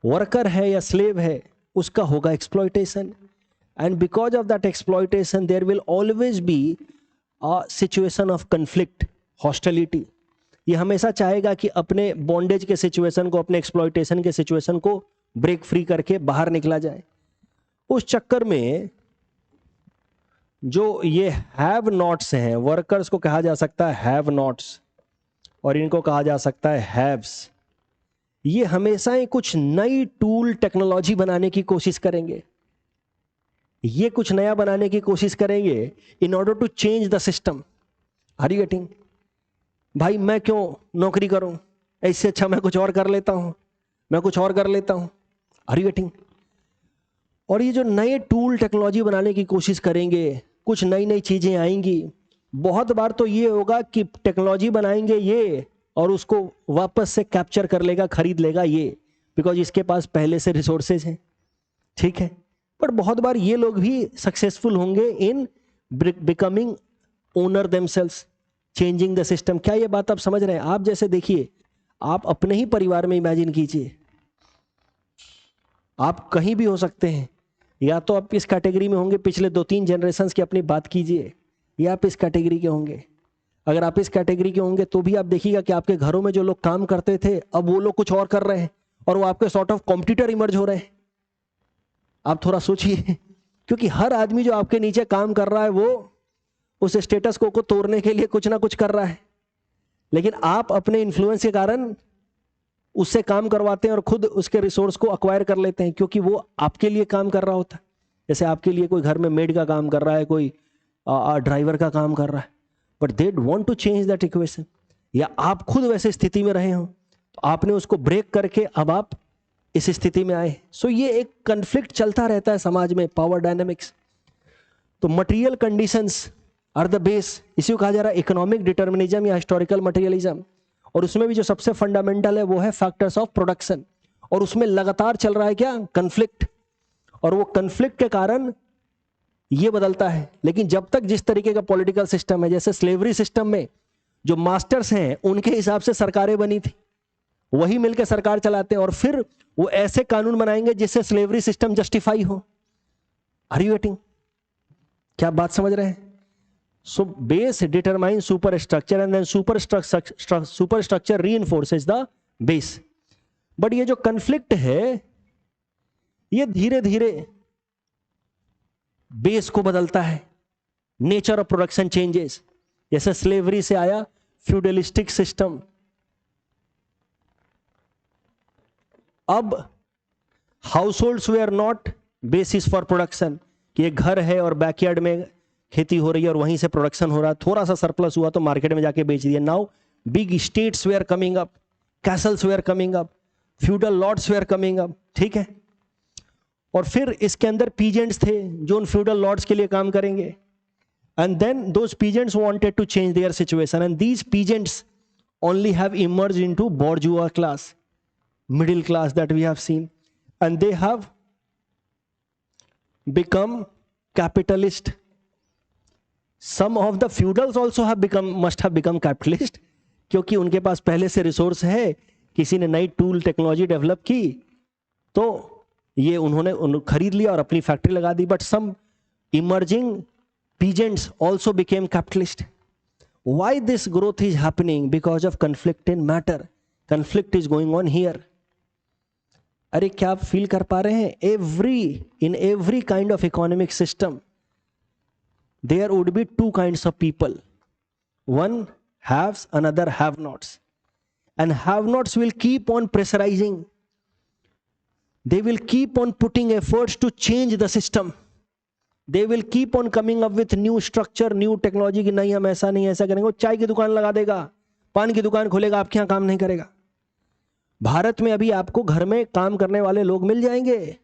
वर्कर है या स्लेव है उसका होगा exploitation, and because of that exploitation there will always be a situation of conflict, hostility. ये हमेशा चाहेगा कि अपने बॉन्डेज के सिचुएशन को, अपने एक्सप्लॉयटेशन के सिचुएशन को ब्रेक फ्री करके बाहर निकला जाए। उस चक्कर में जो ये हैव नॉट्स हैं, वर्कर्स को कहा जा सकता है हैव नॉट्स, और इनको कहा जा सकता है हैव्स। ये हमेशा ही कुछ नई टूल, टेक्नोलॉजी बनाने की कोशिश करेंगे। ये कुछ नया बनाने की कोशिश करेंगे in order to change the system. Are you getting? भाई मैं क्यों नौकरी करूं, ऐसे अच्छा मैं कुछ और कर लेता हूं, मैं कुछ और कर लेता हूं। Are you getting? और ये जो नए टूल, टेक्नोलॉजी बनाने की कोशिश करेंगे, कुछ नई नई चीजें आएंगी। बहुत बार तो ये होगा कि टेक्नोलॉजी बनाएंगे ये और उसको वापस से कैप्चर कर लेगा, खरीद लेगा ये, बिकॉज इसके पास पहले से रिसोर्सेज हैं। ठीक है। पर बहुत बार ये लोग भी सक्सेसफुल होंगे in becoming owner themselves, changing the system. क्या ये बात आप समझ रहे हैं? आप जैसे देखिए, आप अपने ही परिवार में इमेजिन कीजिए, आप कहीं भी हो सकते हैं, या तो आप इस कैटेगरी में होंगे, पिछले 2-3 जनरेशन्स की अपनी बात कीजिए, या आप इस कैटेगरी के होंगे। अगर आप इस कैटेगरी के होंगे तो भी आप देखिएगा कि आपके घरों में जो लोग काम करते थे अब वो लोग कुछ और कर रहे हैं, और वो आपके सॉर्ट ऑफ कॉम्पिटिटर इमर्ज हो रहे हैं। आप थोड़ा सोचिए, क्योंकि हर आदमी जो आपके नीचे काम कर रहा है वो उस स्टेटस को तोड़ने के लिए कुछ ना कुछ कर रहा है। लेकिन आप अपने इन्फ्लुएंस के कारण उससे काम करवाते हैं और खुद उसके रिसोर्स को अक्वायर कर लेते हैं, क्योंकि वो आपके लिए काम कर रहा होता है। जैसे आपके लिए कोई घर में मेड का काम कर रहा है, कोई ड्राइवर का काम कर रहा है, but they want to change that equation. या आप खुद वैसे स्थिति में रहे हो तो आपने उसको ब्रेक करके अब आप इस स्थिति में आए। सो ये एक कन्फ्लिक्ट चलता रहता है समाज में, पावर डायनेमिक्स। तो material conditions are the base, इसी को कहा जा रहा है इकोनॉमिक डिटर्मिनिज्म या हिस्टोरिकल मटेरियलिज्म। और उसमें भी जो सबसे फंडामेंटल है वो है फैक्टर्स ऑफ प्रोडक्शन, और उसमें लगातार चल रहा है क्या, कन्फ्लिक्ट। और वो कन्फ्लिक्ट के कारण ये बदलता है। लेकिन जब तक जिस तरीके का पॉलिटिकल सिस्टम है, जैसे स्लेवरी सिस्टम में जो मास्टर्स हैं उनके हिसाब से सरकारें बनी थी, वही मिलकर सरकार चलाते हैं, और फिर वो ऐसे कानून बनाएंगे जिससे स्लेवरी सिस्टम जस्टिफाई हो। Are you getting? क्या आप बात समझ रहे हैं? So base determine superstructure and then superstructure reinforces the base. But ये जो कन्फ्लिक्ट है ये धीरे धीरे बेस को बदलता है, नेचर ऑफ प्रोडक्शन चेंजेस। जैसे स्लेवरी से आया फ्यूडलिस्टिक सिस्टम, अब households were not basis for production, कि एक घर है और बैकयार्ड में खेती हो रही है और वहीं से प्रोडक्शन हो रहा है, थोड़ा सा सरप्लस हुआ तो मार्केट में जाके बेच दिया। Now big states were coming up, castles were coming up, feudal lords were coming up, ठीक है। और फिर इसके अंदर पीजेंट्स थे जो उन फ्यूडल लॉर्ड्स के लिए काम करेंगे, and then those peasants wanted to change their situation, and these peasants only have emerged into bourgeois class, middle class that we have seen, and they have become capitalist. Some of the feudals also must have become capitalist, क्योंकि उनके पास पहले से resource है, किसी ने नई tool technology develop की तो ये उन्होंने खरीद लिया और अपनी फैक्ट्री लगा दी। But some emerging peasants also became capitalist. Why this growth is happening? Because of conflict in matter. Conflict is going on here. अरे क्या आप फील कर पा रहे हैं? In every kind of economic system there would be two kinds of people. One haves, another have nots, and have nots will keep on pressurizing. They will keep on putting efforts to change the system. They will keep on coming up with new structure, new technology कि नहीं हम ऐसा नहीं ऐसा करेंगे। वो चाय की दुकान लगा देगा, पान की दुकान खोलेगा, आपके यहाँ काम नहीं करेगा। भारत में अभी आपको घर में काम करने वाले लोग मिल जाएंगे,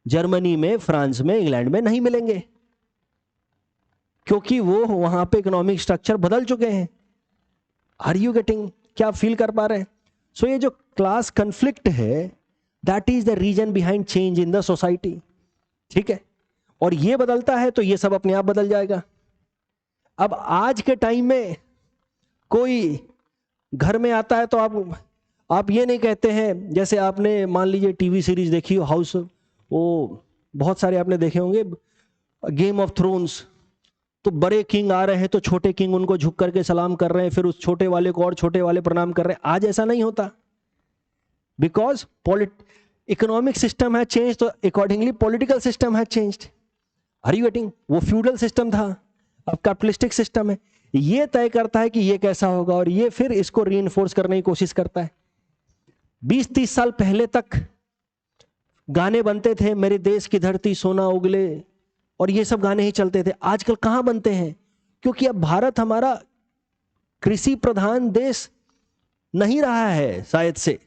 जर्मनी में, फ्रांस में, इंग्लैंड में नहीं मिलेंगे, क्योंकि वो वहां पे इकोनॉमिक स्ट्रक्चर बदल चुके हैं। Are you getting? क्या आप फील कर पा रहे हैं? सो ये जो क्लास कंफ्लिक्ट है, that is the reason behind change in the society, ठीक है। और ये बदलता है तो ये सब अपने आप बदल जाएगा। अब आज के टाइम में कोई घर में आता है तो आप ये नहीं कहते हैं, जैसे आपने मान लीजिए टीवी सीरीज देखी हो हाउस, वो बहुत सारे आपने देखे होंगे, गेम ऑफ थ्रोन्स, तो बड़े किंग आ रहे हैं तो छोटे किंग उनको झुक करके सलाम कर रहे हैं, फिर उस छोटे वाले को और छोटे वाले प्रणाम कर रहे हैं। आज ऐसा नहीं होता, बिकॉज इकोनॉमिक सिस्टम है चेंज, तो अकॉर्डिंगली पॉलिटिकल सिस्टम है चेंज्ड। Are you getting? वो फ्यूडल सिस्टम था, अब कैपिटलिस्टिक सिस्टम है। ये तय करता है कि ये कैसा होगा और ये फिर इसको रीइंफोर्स करने की कोशिश करता है। 20-30 साल पहले तक गाने बनते थे, मेरे देश की धरती सोना उगले, और ये सब गाने ही चलते थे। आजकल कहां बनते हैं? क्योंकि अब भारत हमारा कृषि प्रधान देश नहीं रहा है शायद से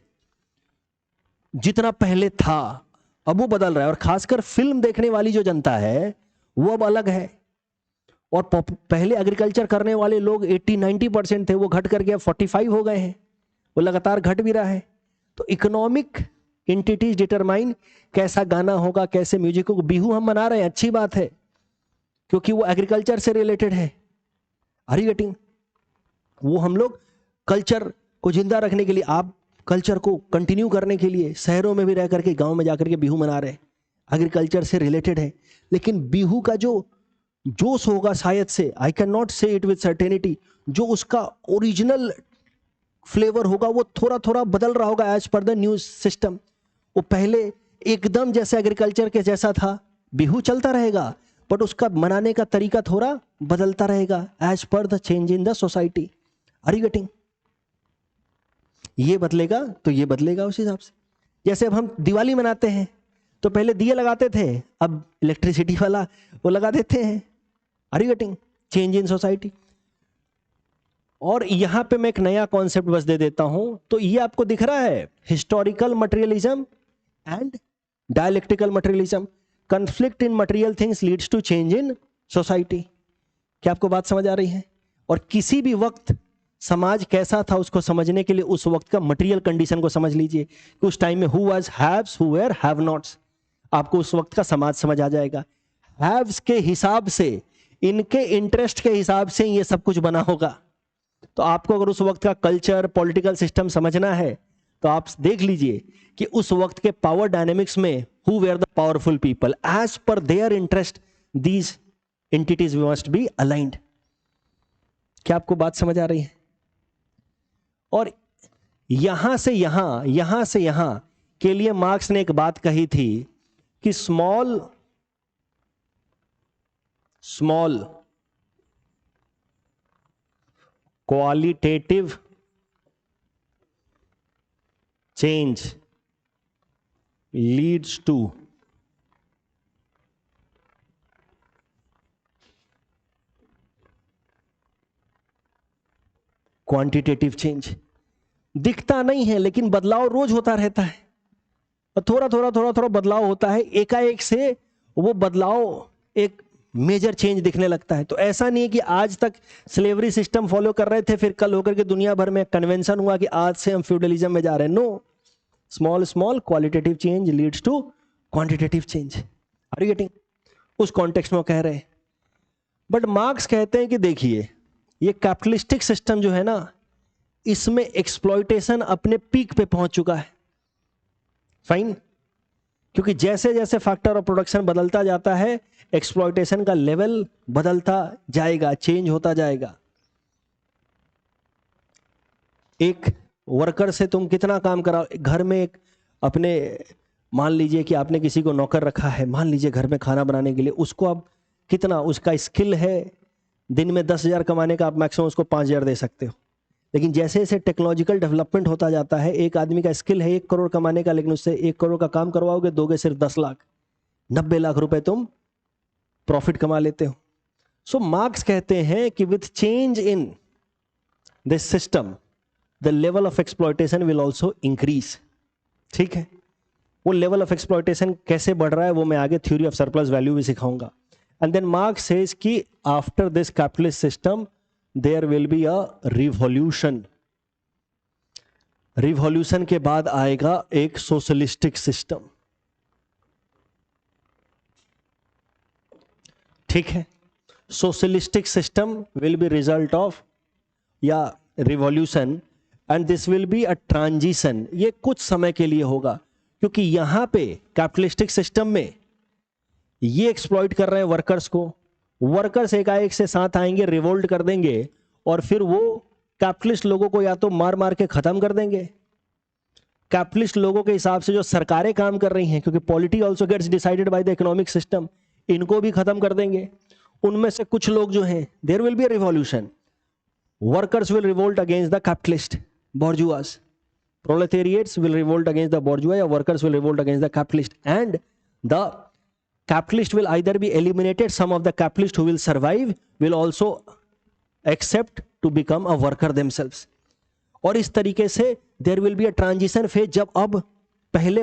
जितना पहले था, अब वो बदल रहा है। और खासकर फिल्म देखने वाली जो जनता है वो अब अलग है। और पहले एग्रीकल्चर करने वाले लोग 80-90% थे, वो घट करके अब 45 हो गए हैं, वो लगातार घट भी रहा है। तो इकोनॉमिक एंटिटीज डिटरमाइन कैसा गाना होगा, कैसे म्यूजिक होगा। बिहू हम मना रहे हैं, अच्छी बात है, क्योंकि वो एग्रीकल्चर से रिलेटेड है। Are you getting? वो हम लोग कल्चर को जिंदा रखने के लिए, आप कल्चर को कंटिन्यू करने के लिए शहरों में भी रह करके गांव में जाकर के बिहू मना रहे हैं, एग्रीकल्चर से रिलेटेड है। लेकिन बिहू का जो जोश होगा शायद से, आई कैन नॉट से इट विद सर्टेनिटी, जो उसका ओरिजिनल फ्लेवर होगा वो थोड़ा थोड़ा बदल रहा होगा as per the new system. वो पहले एकदम जैसे एग्रीकल्चर के जैसा था, बिहू चलता रहेगा, बट उसका मनाने का तरीका थोड़ा बदलता रहेगा as per the change in the society. Are you getting? ये बदलेगा तो ये बदलेगा उस हिसाब से। जैसे अब हम दिवाली मनाते हैं तो पहले दिए लगाते थे, अब इलेक्ट्रिसिटी वाला वो लगा देते हैं। Are you getting? Change in society. और यहां पे मैं एक नया कॉन्सेप्ट बस दे देता हूं, तो ये आपको दिख रहा है, historical materialism and dialectical materialism. Conflict in material things leads to change in society. क्या आपको बात समझ आ रही है? और किसी भी वक्त समाज कैसा था उसको समझने के लिए उस वक्त का मटेरियल कंडीशन को समझ लीजिए कि उस टाइम में who was haves, who were have nots. आपको उस वक्त का समाज समझ आ जाएगा। हैव्स के हिसाब से, इनके इंटरेस्ट के हिसाब से ये सब कुछ बना होगा। तो आपको अगर उस वक्त का कल्चर, पॉलिटिकल सिस्टम समझना है तो आप देख लीजिए कि उस वक्त के पावर डायनेमिक्स में who were the powerful people, as per their interest these entities must be aligned. क्या आपको बात समझ आ रही है? और यहां से यहां के लिए मार्क्स ने एक बात कही थी कि small qualitative change leads to quantitative change. दिखता नहीं है लेकिन बदलाव रोज होता रहता है, और थोड़ा थोड़ा बदलाव होता है, एकाएक से वो बदलाव एक मेजर चेंज दिखने लगता है। तो ऐसा नहीं है कि आज तक स्लेवरी सिस्टम फॉलो कर रहे थे, फिर कल होकर के दुनिया भर में कन्वेंशन हुआ कि आज से हम फ्यूडलिज्म में जा रहे हैं। No, small qualitative change leads to quantitative change. Are you getting? उस कॉन्टेक्स्ट में वो कह रहे हैं। बट मार्क्स कहते हैं कि देखिए, ये कैपिटलिस्टिक सिस्टम जो है ना, इसमें एक्सप्लॉइटेशन अपने पीक पे पहुंच चुका है। फाइन, क्योंकि जैसे जैसे फैक्टर ऑफ प्रोडक्शन बदलता जाता है, एक्सप्लॉइटेशन का लेवल बदलता जाएगा, चेंज होता जाएगा। एक वर्कर से तुम कितना काम कराओ घर में, एक अपने, मान लीजिए कि आपने किसी को नौकर रखा है, मान लीजिए घर में खाना बनाने के लिए, उसको आप कितना, उसका स्किल है, दिन में 10,000 कमाने का, आप मैक्सिमम उसको 5,000 दे सकते हो। लेकिन जैसे जैसे टेक्नोलॉजिकल डेवलपमेंट होता जाता है, एक आदमी का स्किल है 1 करोड़ कमाने का, लेकिन उससे 1 करोड़ का काम करवाओगे, दोगे सिर्फ 10 लाख, 90 लाख रुपए तुम प्रॉफिट कमा लेते हो। सो मार्क्स कहते हैं कि with change in this system the level of exploitation will also increase. ठीक है, वो लेवल ऑफ एक्सप्लॉयटेशन कैसे बढ़ रहा है वो मैं आगे थ्योरी ऑफ सरप्लस वैल्यू भी सिखाऊंगा। एंड देन मार्क्स सेज कि after this capitalist system there will be a revolution. Revolution के बाद आएगा एक सोशलिस्टिक सिस्टम। ठीक है, socialistic system will be result of या revolution, and this will be a transition. ये कुछ समय के लिए होगा, क्योंकि यहां पे कैपिटलिस्टिक सिस्टम में ये एक्सप्लॉइट कर रहे हैं वर्कर्स को, वर्कर्स एकाएक से साथ आएंगे, रिवोल्ट कर देंगे, और फिर वो कैपिटलिस्ट लोगों को या तो मार मार के खत्म कर देंगे। कैपिटलिस्ट लोगों के हिसाब से जो सरकारें काम कर रही हैं, क्योंकि polity also gets decided by the economic system, इनको भी खत्म कर देंगे। उनमें से कुछ लोग जो हैं, there will be a revolution, workers will revolt against the capitalist bourgeois, proletariats will revolt against the bourgeois, or workers will revolt against the capitalist, and the capitalist will either be eliminated, some of the capitalists who will survive will also accept to become a worker themselves। और इस तरीके से there will be a transition phase, जब अब पहले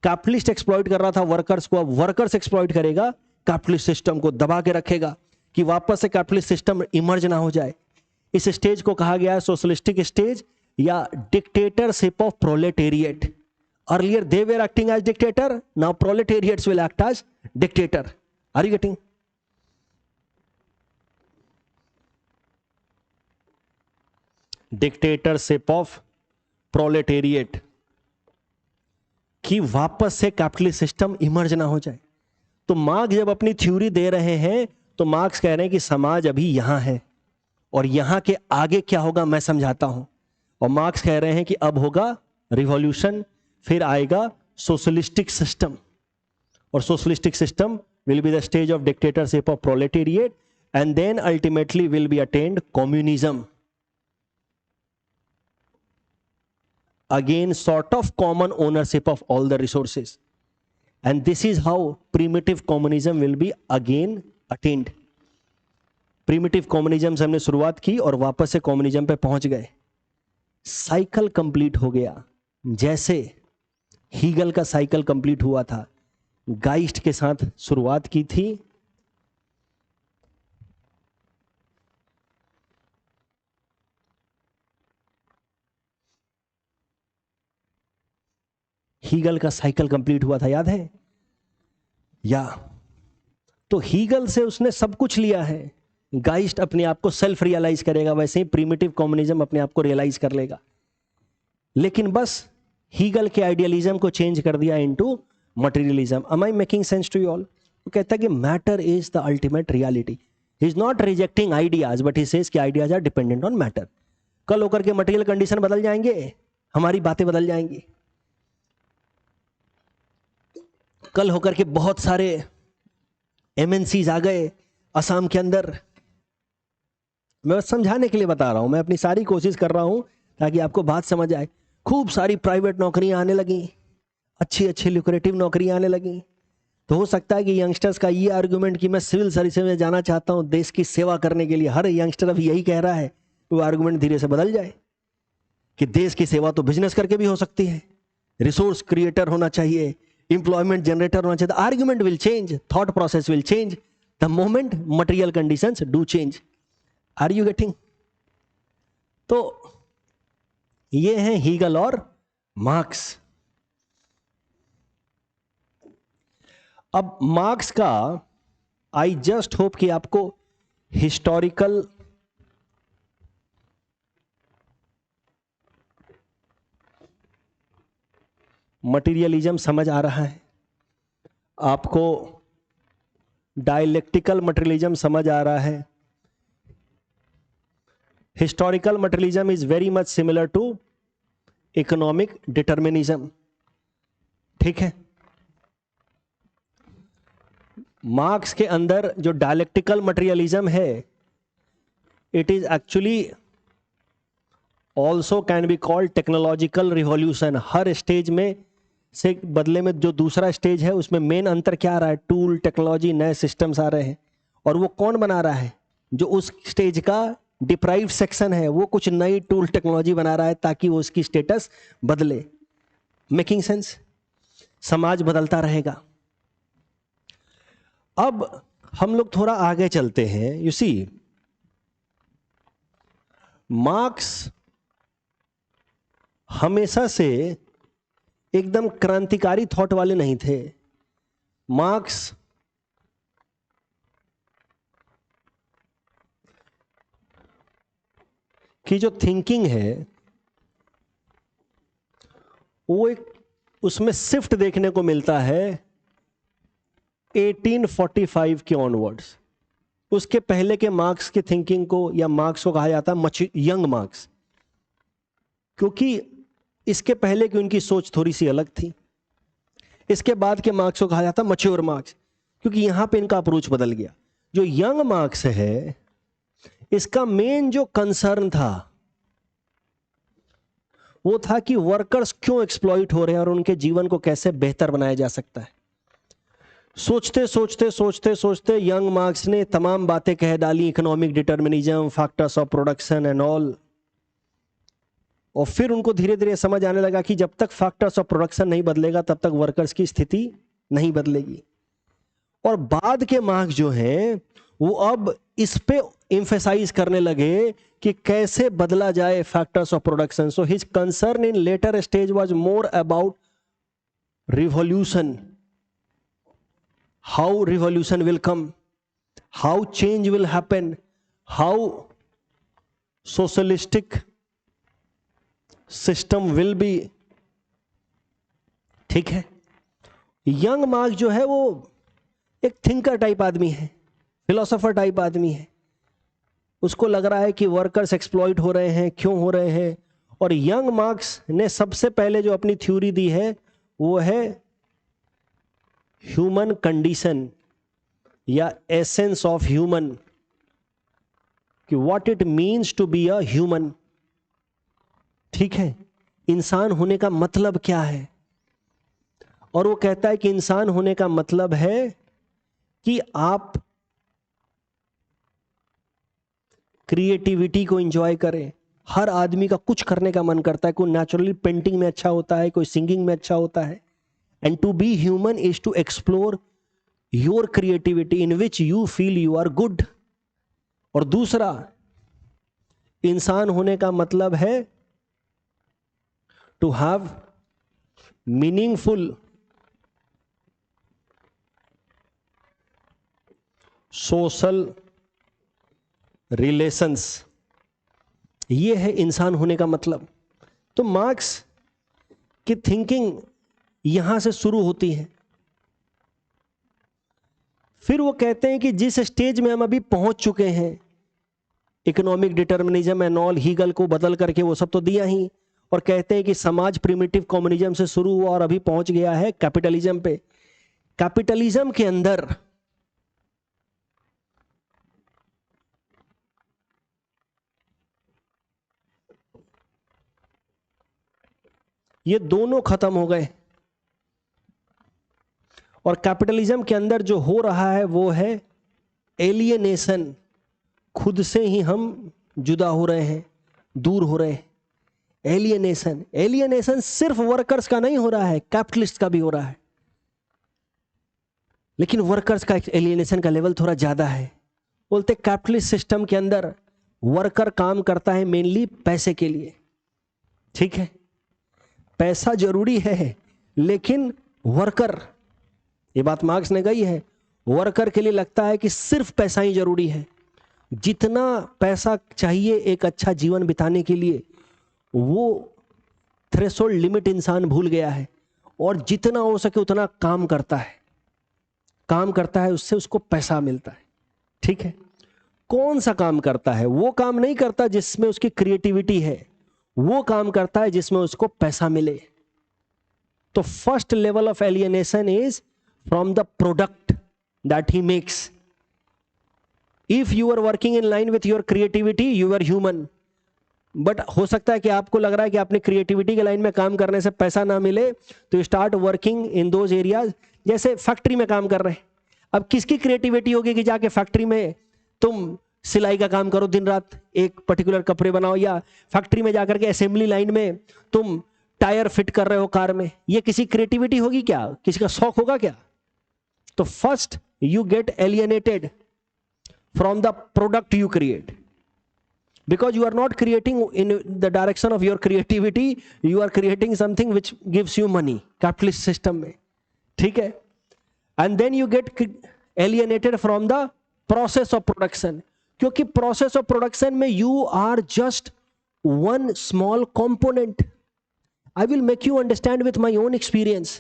capitalist exploit कर रहा था वर्कर्स को, अब वर्कर्स एक्सप्लॉइट करेगा कैपिटलिस्ट सिस्टम को, दबा के रखेगा कि वापस से कैपिटलिस्ट सिस्टम इमर्ज ना हो जाए। इस स्टेज को कहा गया है सोशलिस्टिक स्टेज या dictatorship of proletariat. Earlier they were acting as dictator, now proletariats will act as dictator. Are you getting? Dictatorship of proletariat, कि वापस से कैपिटलिस्ट सिस्टम इमर्ज ना हो जाए। तो मार्क्स जब अपनी थ्योरी दे रहे हैं तो मार्क्स कह रहे हैं कि समाज अभी यहां है और यहां के आगे क्या होगा मैं समझाता हूं। और मार्क्स कह रहे हैं कि अब होगा रिवॉल्यूशन, फिर आएगा सोशलिस्टिक सिस्टम, और socialistic system will be the stage of dictatorship of proletariat, and then ultimately will be attend communism. again sort of common ownership of all the resources, and this is how primitive communism will be again attained. Primitive communism से हमने शुरुआत की और वापस से communism पे पहुंच गए, साइकिल कंप्लीट हो गया। जैसे हीगल का साइकिल कंप्लीट हुआ था, गाइस्ट के साथ शुरुआत की थी, हीगल का साइकिल कंप्लीट हुआ था, याद है? या तो हीगल से उसने सब कुछ लिया है। गाइस्ट अपने आप को सेल्फ रियलाइज करेगा, वैसे ही प्रिमिटिव कम्युनिज्म अपने आप को रियलाइज कर लेगा। लेकिन बस हीगल के आइडियलिज्म को चेंज कर दिया into materialism. Am I making sense to you all? वो कहता है कि matter is the ultimate reality. He is not rejecting ideas, but he says कि ideas are dependent on matter. कल होकर के मटेरियल कंडीशन बदल जाएंगे, हमारी बातें बदल जाएंगी। कल होकर के बहुत सारे एमएनसीज आ गए असम के अंदर। मैं बस समझाने के लिए बता रहा हूं, मैं अपनी सारी कोशिश कर रहा हूं ताकि आपको बात समझ आए। खूब सारी प्राइवेट नौकरियां आने लगी, अच्छी अच्छी ल्यूक्रेटिव नौकरियां आने लगी। तो हो सकता है कि यंगस्टर्स का ये आर्गुमेंट कि मैं सिविल सर्विस में जाना चाहता हूं देश की सेवा करने के लिए, हर यंगस्टर अभी यही कह रहा है, वो आर्गुमेंट धीरे से बदल जाए कि देश की सेवा तो बिजनेस करके भी हो सकती है, रिसोर्स क्रिएटर होना चाहिए, एम्प्लॉयमेंट जनरेटर होना चाहिए। Argument will change, thought process will change the moment material conditions do change. Are you getting? तो ये हैं हीगल और मार्क्स। अब मार्क्स का आई जस्ट होप कि आपको हिस्टोरिकल मटेरियलिज्म समझ आ रहा है, आपको डायलेक्टिकल मटेरियलिज्म समझ आ रहा है। Historical materialism is very much similar to economic determinism, ठीक है? मार्क्स के अंदर जो डायलेक्टिकल मटेरियलिज्म है, it is actually also can be called technological revolution. हर स्टेज में से बदले में जो दूसरा स्टेज है उसमें मेन अंतर क्या आ रहा है? टूल, टेक्नोलॉजी, नए सिस्टम्स आ रहे हैं। और वो कौन बना रहा है? जो उस स्टेज का डिप्राइव्ड सेक्शन है, वो कुछ नई टूल टेक्नोलॉजी बना रहा है ताकि वो उसकी स्टेटस बदले। Making sense? समाज बदलता रहेगा। अब हम लोग थोड़ा आगे चलते हैं। यू सी, मार्क्स हमेशा से एकदम क्रांतिकारी थॉट वाले नहीं थे। मार्क्स की जो थिंकिंग है वो एक उसमें शिफ्ट देखने को मिलता है 1845 के ऑनवर्ड्स। उसके पहले के मार्क्स की थिंकिंग को या मार्क्स को कहा जाता है यंग मार्क्स, क्योंकि इसके पहले की उनकी सोच थोड़ी सी अलग थी। इसके बाद के मार्क्स को कहा जाता है मैच्योर मार्क्स, क्योंकि यहां पे इनका अप्रोच बदल गया। जो यंग मार्क्स है, इसका मेन जो कंसर्न था वो था कि वर्कर्स क्यों एक्सप्लॉइट हो रहे हैं और उनके जीवन को कैसे बेहतर बनाया जा सकता है। सोचते सोचते सोचते सोचते यंग मार्क्स ने तमाम बातें कह डाली, economic determinism, factors of production and all. और फिर उनको धीरे धीरे समझ आने लगा कि जब तक फैक्टर्स ऑफ प्रोडक्शन नहीं बदलेगा तब तक वर्कर्स की स्थिति नहीं बदलेगी। और बाद के मार्क्स जो हैं वो अब इस पे एम्फेसाइज करने लगे कि कैसे बदला जाए factors of production. So his concern in later stage was more about revolution, how revolution will come, how change will happen, how socialistic system will B. ठीक है, यंग मार्क्स जो है वो एक थिंकर टाइप आदमी है, फिलोसोफर टाइप आदमी है। उसको लग रहा है कि वर्कर्स एक्सप्लॉइट हो रहे हैं, क्यों हो रहे हैं। और यंग मार्क्स ने सबसे पहले जो अपनी थ्योरी दी है वो है ह्यूमन कंडीशन या एसेंस ऑफ ह्यूमन, कि what it means to be a human. ठीक है, इंसान होने का मतलब क्या है, और वो कहता है कि इंसान होने का मतलब है कि आप क्रिएटिविटी को एंजॉय करें। हर आदमी का कुछ करने का मन करता है, कोई नेचुरली पेंटिंग में अच्छा होता है, कोई सिंगिंग में अच्छा होता है। And to be human is to explore your creativity in which you feel you are good. और दूसरा, इंसान होने का मतलब है to have meaningful social relations. ये है इंसान होने का मतलब। तो मार्क्स की थिंकिंग यहां से शुरू होती है। फिर वो कहते हैं कि जिस स्टेज में हम अभी पहुंच चुके हैं, economic determinism and all, Hegel को बदल करके वो सब तो दिया ही, और कहते हैं कि समाज प्रिमिटिव कम्युनिज्म से शुरू हुआ और अभी पहुंच गया है कैपिटलिज्म पे। कैपिटलिज्म के अंदर ये दोनों खत्म हो गए, और कैपिटलिज्म के अंदर जो हो रहा है वो है एलियनेशन। खुद से ही हम जुदा हो रहे हैं, दूर हो रहे हैं। एलियनेशन, एलियनेशन सिर्फ वर्कर्स का नहीं हो रहा है, कैपिटलिस्ट का भी हो रहा है। लेकिन वर्कर्स का एलियनेशन का लेवल थोड़ा ज्यादा है। बोलते कैपिटलिस्ट सिस्टम के अंदर वर्कर काम करता है मेनली पैसे के लिए। ठीक है, पैसा जरूरी है, लेकिन वर्कर, ये बात मार्क्स ने कही है, वर्कर के लिए लगता है कि सिर्फ पैसा ही जरूरी है। जितना पैसा चाहिए एक अच्छा जीवन बिताने के लिए, वो थ्रेशोल्ड लिमिट इंसान भूल गया है, और जितना हो सके उतना काम करता है। काम करता है, उससे उसको पैसा मिलता है। ठीक है, कौन सा काम करता है? वो काम नहीं करता जिसमें उसकी क्रिएटिविटी है, वो काम करता है जिसमें उसको पैसा मिले। तो first level of alienation is from the product that he makes. If you are working in line with your creativity, you are human. But हो सकता है कि आपको लग रहा है कि आपने क्रिएटिविटी के लाइन में काम करने से पैसा ना मिले, तो start working in those areas. जैसे फैक्ट्री में काम कर रहे हैं, अब किसकी क्रिएटिविटी होगी कि जाके फैक्ट्री में तुम सिलाई का काम करो दिन रात, एक पर्टिकुलर कपड़े बनाओ, या फैक्ट्री में जाकर के असेंबली लाइन में तुम टायर फिट कर रहे हो कार में। ये किसी क्रिएटिविटी होगी क्या? किसी का शौक होगा क्या? तो first you get alienated from the product you create, because you are not creating in the direction of your creativity, you are creating something which gives you money, capitalist system में। ठीक है, and then you get alienated from the process of production, क्योंकि process of production में you are just one small component। I will make you understand with my own experience.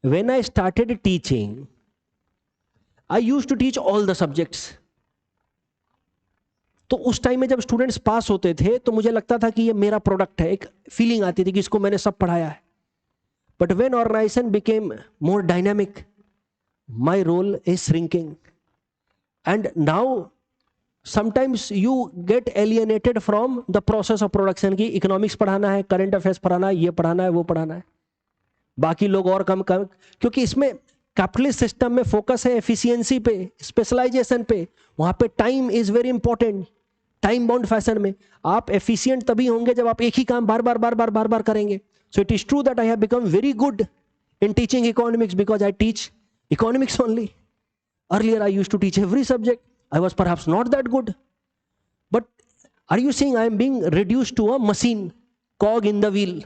When I started teaching, I used to teach all the subjects। तो उस time में जब students pass होते थे तो मुझे लगता था कि ये मेरा प्रोडक्ट है, एक फीलिंग आती थी कि इसको मैंने सब पढ़ाया है। But when organisation became more dynamic, my role is shrinking, and now sometimes you get alienated from the process of production. की इकोनॉमिक्स पढ़ाना है, करंट अफेयर्स पढ़ाना है, ये पढ़ाना है, वो पढ़ाना है, बाकी लोग और कम कम, क्योंकि इसमें कैपिटलिस्ट सिस्टम में फोकस है एफिशिएंसी पे, स्पेशलाइजेशन पे। वहां पे time is very important. Time bound fashion में आप एफिशिएंट तभी होंगे जब आप एक ही काम बार बार बार बार बार बार करेंगे। So it is true that I have become very good in teaching economics because I teach economics only. Earlier I used to teach every subject, I was perhaps not that good. But are you saying I am being reduced to a machine, cog in the wheel?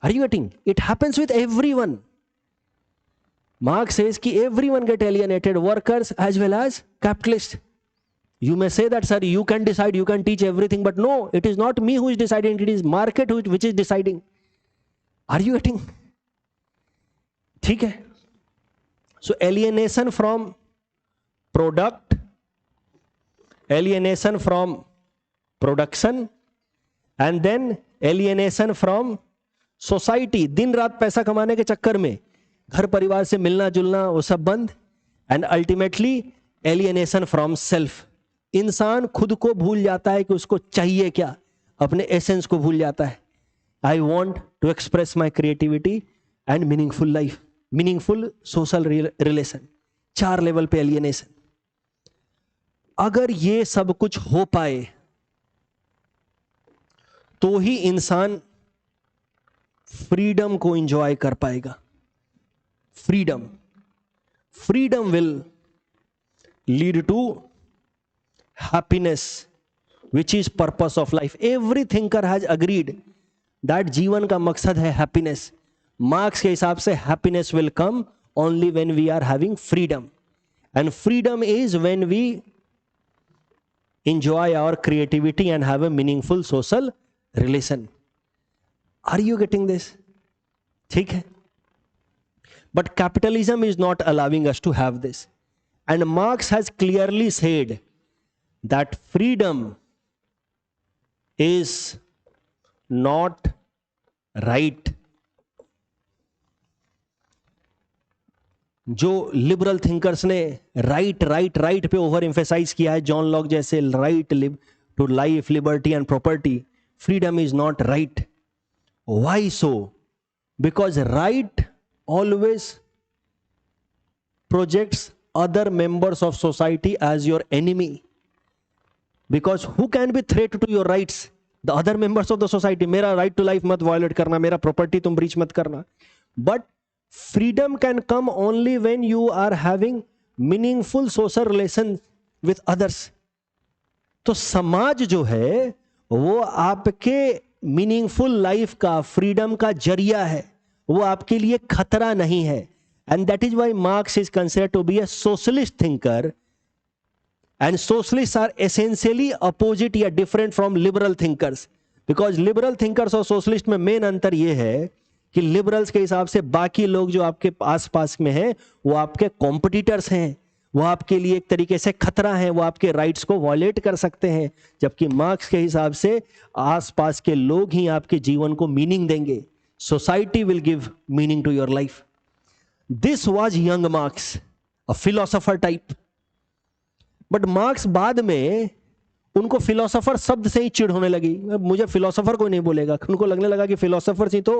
Are you getting? It happens with everyone. Marx says कि everyone get alienated, workers as well as capitalists. You may say that, sir, you can decide, you can teach everything, but no, it is not me who is deciding, it is market which is deciding. Are you getting? ठीक है? So alienation from product, alienation from production, and then alienation from society. दिन रात पैसा कमाने के चक्कर में घर परिवार से मिलना जुलना वो सब बंद, and ultimately alienation from self. इंसान खुद को भूल जाता है कि उसको चाहिए क्या, अपने एसेंस को भूल जाता है। I want to express my creativity and meaningful life, meaningful social relation. 4 level पे एलियनेशन. अगर ये सब कुछ हो पाए तो ही इंसान फ्रीडम को एंजॉय कर पाएगा. Freedom will lead to happiness, which is purpose of life. Every thinker has agreed that जीवन का मकसद है happiness. मार्क्स के हिसाब से happiness will come only when we are having freedom, and freedom is when we enjoy our creativity and have a meaningful social relation. Are you getting this? ठीक है. But capitalism is not allowing us to have this, and Marx has clearly said that freedom is not right. जो liberal thinkers ने right पे over emphasise किया है, John Locke जैसे, right to life, liberty and property, freedom is not right. Why so? Because right always projects other members of society as your enemy. Because who can be threat to your rights? The other members of the society. मेरा right to life मत violate करना, मेरा property तुम breach मत करना. But freedom can come only when you are having meaningful social relation with others. तो समाज जो है वो आपके meaningful life का, freedom का जरिया है, वो आपके लिए खतरा नहीं है. And that is why Marx is considered to be a socialist thinker. And socialists are essentially opposite या different from liberal thinkers, because liberal thinkers और socialist में मेन अंतर ये है कि liberals के हिसाब से बाकी लोग जो आपके आसपास में हैं वो आपके competitors हैं, वो आपके लिए एक तरीके से खतरा है, वो आपके राइट्स को वायलेट कर सकते हैं. जबकि मार्क्स के हिसाब से आसपास के लोग ही आपके जीवन को मीनिंग देंगे. Society will give meaning to your life. This was young Marx, a philosopher type. But Marx बाद में उनको फिलोसोफर शब्द से ही चिढ़ होने लगी. मुझे फिलोसोफर कोई नहीं बोलेगा. उनको लगने लगा कि फिलोसोफर ही तो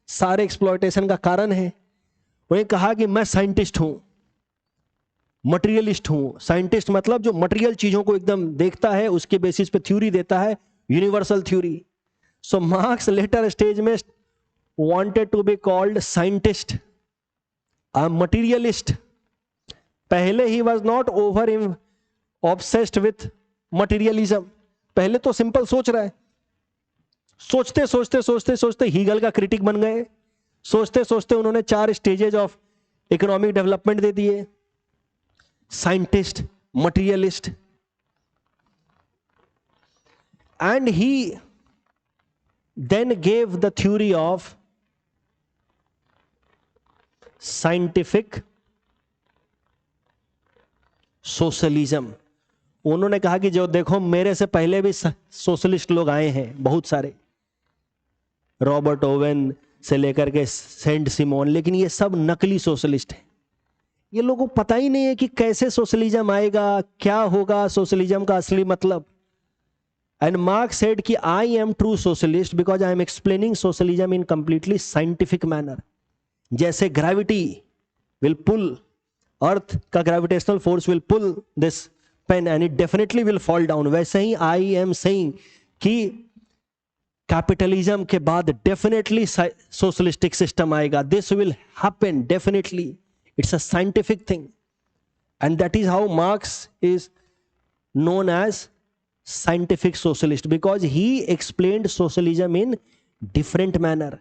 सारे एक्सप्लॉयटेशन का कारण है. उन्हें कहा कि मैं साइंटिस्ट हूं, मटेरियलिस्ट हूं. साइंटिस्ट मतलब जो मटेरियल चीजों को एकदम देखता है, उसके बेसिस पे थ्योरी देता है, universal theory. So Marx later stage में wanted to be called scientist, a materialist. पहले he was not over obsessed with materialism. पहले तो सिंपल सोच रहा है. सोचते सोचते सोचते सोचते हीगल का क्रिटिक बन गए. सोचते सोचते उन्होंने 4 स्टेजेस ऑफ इकोनॉमिक डेवलपमेंट दे दिए. Scientist, materialist, and he then gave the theory of scientific socialism. उन्होंने कहा कि जो देखो मेरे से पहले भी सोशलिस्ट लोग आए हैं बहुत सारे, रॉबर्ट ओवेन से लेकर के सेंट सिमोन, लेकिन ये सब नकली सोशलिस्ट हैं. ये लोगों को पता ही नहीं है कि कैसे सोशलिज्म आएगा, क्या होगा सोशलिज्म का असली मतलब. एंड मार्क्स सेड कि I am true socialist because I am explaining socialism in completely scientific manner. जैसे ग्रेविटी विल पुल, अर्थ का gravitational force will pull this pen and it definitely will fall down, वैसे ही I am saying कि capitalism के बाद definitely socialistic system आएगा. This will happen definitely. It's a scientific thing, and that is how Marx is known as scientific socialist, because he explained socialism in different manner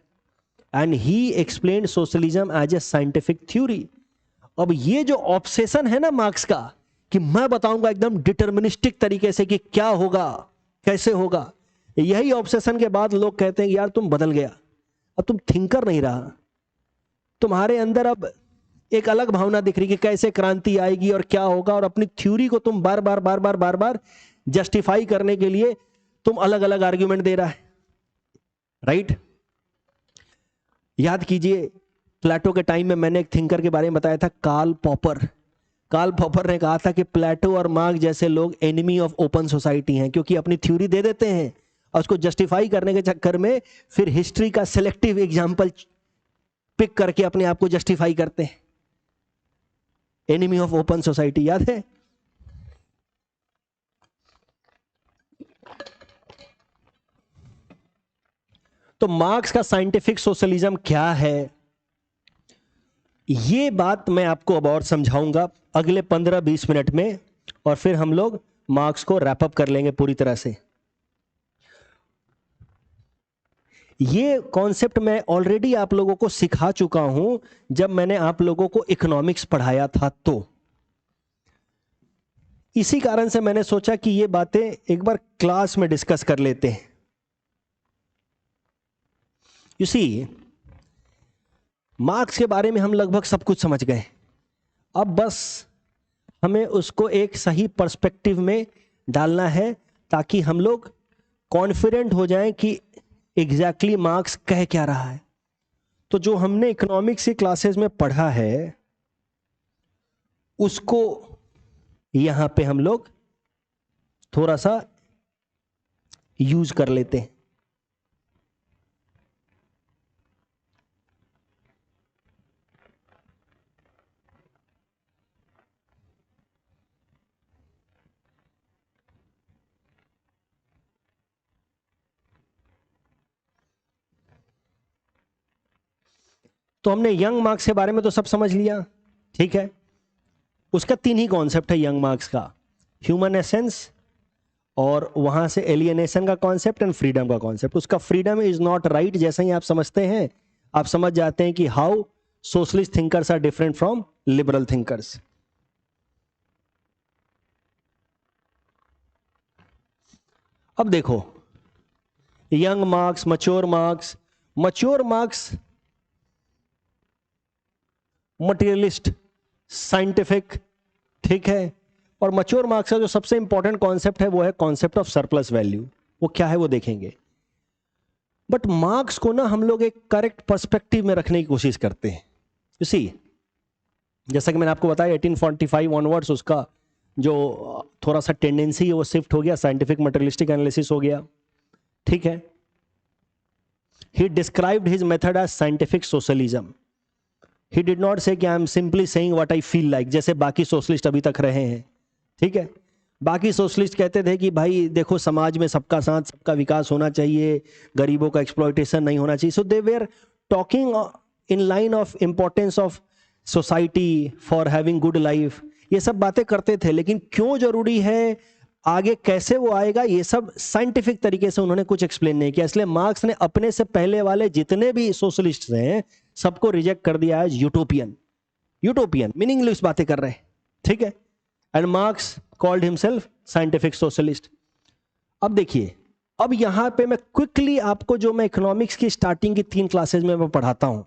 and he explained socialism as a scientific theory. अब ये जो obsession है ना marks का कि मैं बताऊंगा एकदम डिटर्मिनिस्टिक तरीके से कि क्या होगा, कैसे होगा, यही ऑब्सेशन के बाद लोग कहते हैं यार तुम बदल गया, अब तुम थिंकर नहीं रहा, तुम्हारे अंदर अब एक अलग भावना दिख रही कि कैसे क्रांति आएगी और क्या होगा, और अपनी थ्योरी को तुम बार बार बार बार बार बार जस्टिफाई करने के लिए तुम अलग अलग आर्ग्यूमेंट दे रहा है. राइट? याद कीजिए प्लेटो के टाइम में मैंने एक थिंकर के बारे में बताया था, कार्ल पॉपर. कार्ल पॉपर ने कहा था कि प्लेटो और मार्क्स जैसे लोग एनिमी ऑफ ओपन सोसाइटी हैं, क्योंकि अपनी थ्योरी दे देते हैं और उसको जस्टिफाई करने के चक्कर में फिर हिस्ट्री का सिलेक्टिव एग्जाम्पल पिक करके अपने आप को जस्टिफाई करते हैं। एनिमी ऑफ ओपन सोसाइटी याद है? तो मार्क्स का साइंटिफिक सोशलिज्म क्या है, ये बात मैं आपको अब और समझाऊंगा अगले 15-20 मिनट में, और फिर हम लोग मार्क्स को रैप अप कर लेंगे पूरी तरह से। ये कॉन्सेप्ट मैं ऑलरेडी आप लोगों को सिखा चुका हूं जब मैंने आप लोगों को इकोनॉमिक्स पढ़ाया था। तो इसी कारण से मैंने सोचा कि ये बातें एक बार क्लास में डिस्कस कर लेते हैं। यू सी, मार्क्स के बारे में हम लगभग सब कुछ समझ गए, अब बस हमें उसको एक सही पर्सपेक्टिव में डालना है ताकि हम लोग कॉन्फिडेंट हो जाएं कि एग्जैक्टली मार्क्स कह क्या रहा है। तो जो हमने इकोनॉमिक्स की क्लासेस में पढ़ा है उसको यहां पे हम लोग थोड़ा सा यूज कर लेते हैं। तो हमने यंग मार्क्स के बारे में तो सब समझ लिया, ठीक है। उसका 3 ही कॉन्सेप्ट है यंग मार्क्स का, ह्यूमन एसेंस, और वहां से एलियनेशन का कॉन्सेप्ट एंड फ्रीडम का कॉन्सेप्ट। उसका फ्रीडम इज नॉट राइट जैसे ही आप समझते हैं, आप समझ जाते हैं कि how socialist thinkers are different from liberal thinkers. अब देखो, young Marx, mature Marx. Mature Marx materialist, scientific, ठीक है। और मैच्योर मार्क्स का जो सबसे इंपॉर्टेंट कॉन्सेप्ट है वो है कॉन्सेप्ट ऑफ सरप्लस वैल्यू। वो क्या है वो देखेंगे। बट मार्क्स को ना हम लोग एक करेक्ट पर्सपेक्टिव में रखने की कोशिश करते हैं। यू सी, जैसा कि मैंने आपको बताया 1845 ऑनवर्ड्स उसका जो थोड़ा सा टेंडेंसी है वो शिफ्ट हो गया, साइंटिफिक मटेरियलिस्टिक एनालिसिस हो गया, ठीक है। He described his method as scientific socialism. He did not say कि I am simply saying what I feel like, जैसे बाकी सोशलिस्ट अभी तक रहे हैं, ठीक है। बाकी सोशलिस्ट कहते थे कि भाई देखो समाज में सबका साथ, सबका विकास होना चाहिए, गरीबों का एक्सप्लॉयटेशन नहीं होना चाहिए। So they were talking in line of importance of society for having good life, ये सब बातें करते थे। लेकिन क्यों जरूरी है, आगे कैसे वो आएगा, ये सब साइंटिफिक तरीके से उन्होंने कुछ एक्सप्लेन नहीं किया। इसलिए मार्क्स ने अपने से पहले वाले जितने भी सोशलिस्ट हैं सबको रिजेक्ट कर दिया है यूटोपियन। यूटोपियन मीनिंगलेस बातें कर रहे हैं, ठीक है। And marks called himself scientific socialist. अब देखिए, अब यहां पे मैं क्विकली आपको जो मैं इकोनॉमिक्स की स्टार्टिंग की 3 क्लासेस में मैं पढ़ाता हूं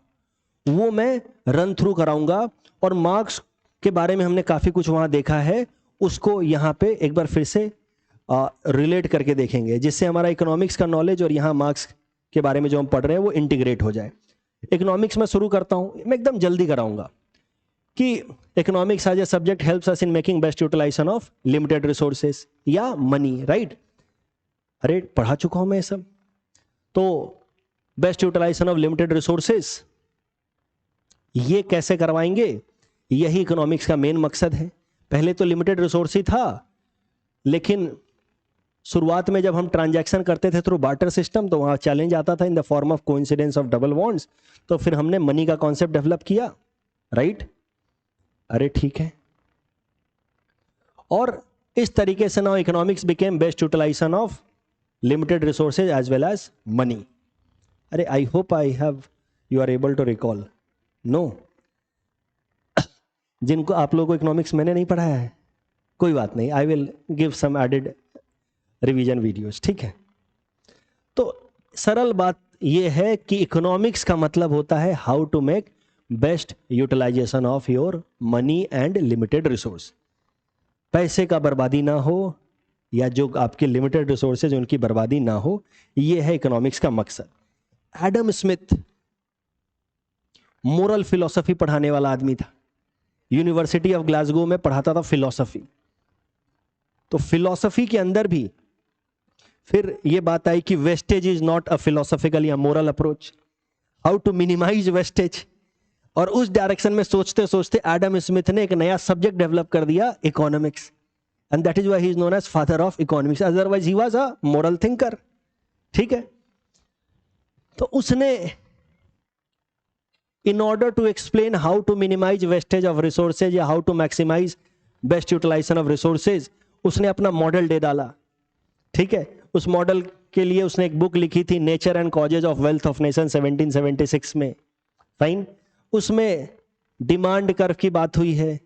वो मैं रन थ्रू कराऊंगा, और मार्क्स के बारे में हमने काफी कुछ वहां देखा है, उसको यहां पे एक बार फिर से रिलेट करके देखेंगे, जिससे हमारा इकोनॉमिक्स का नॉलेज और यहां मार्क्स के बारे में जो हम पढ़ रहे हैं वो इंटीग्रेट हो जाए। इकोनॉमिक्स में शुरू करता हूं, मैं एकदम जल्दी कराऊंगा कि economics as a subject helps us in making best utilisation of limited resources या मनी, राइट। अरे पढ़ा चुका हूं मैं ये सब। तो best utilisation of limited resources ये कैसे करवाएंगे, यही इकोनॉमिक्स का मेन मकसद है। पहले तो लिमिटेड रिसोर्स ही था, लेकिन शुरुआत में जब हम ट्रांजैक्शन करते थे थ्रू बार्टर सिस्टम तो वहां चैलेंज आता था इन the form of coincidence of double bonds. तो फिर हमने मनी का कॉन्सेप्ट डेवलप किया, राइट। अरे ठीक है। और इस तरीके से now economics became best utilisation of limited resources as well as money. अरे I hope I have you are able to recall. No, जिनको आप लोगों को इकोनॉमिक्स मैंने नहीं पढ़ाया है, कोई बात नहीं, I will give some added revision videos, ठीक है। तो सरल बात यह है कि इकोनॉमिक्स का मतलब होता है how to make best utilisation of your money and limited resource. पैसे का बर्बादी ना हो, या जो आपके लिमिटेड रिसोर्सेज उनकी बर्बादी ना हो, यह है इकोनॉमिक्स का मकसद। एडम स्मिथ मोरल फिलॉसफी पढ़ाने वाला आदमी था, यूनिवर्सिटी ऑफ ग्लासगो में पढ़ाता था फिलॉसफी। तो फिलॉसफी के अंदर भी फिर ये बात आई कि wastage is not a philosophical या moral approach, how to minimise wastage. और उस डायरेक्शन में सोचते सोचते एडम स्मिथ ने एक नया सब्जेक्ट डेवलप कर दिया, economics, and that is why he is known as father of economics, otherwise he was a moral thinker. ठीक है, तो उसने in order to explain how to minimize wastage of resources या how to maximize best utilization of resources, उसने अपना model दे डाला। ठीक है, उस मॉडल के लिए उसने एक बुक लिखी थी, nature and causes of wealth of nation 1776 में। फाइन, उसमें डिमांड कर्व की बात हुई है।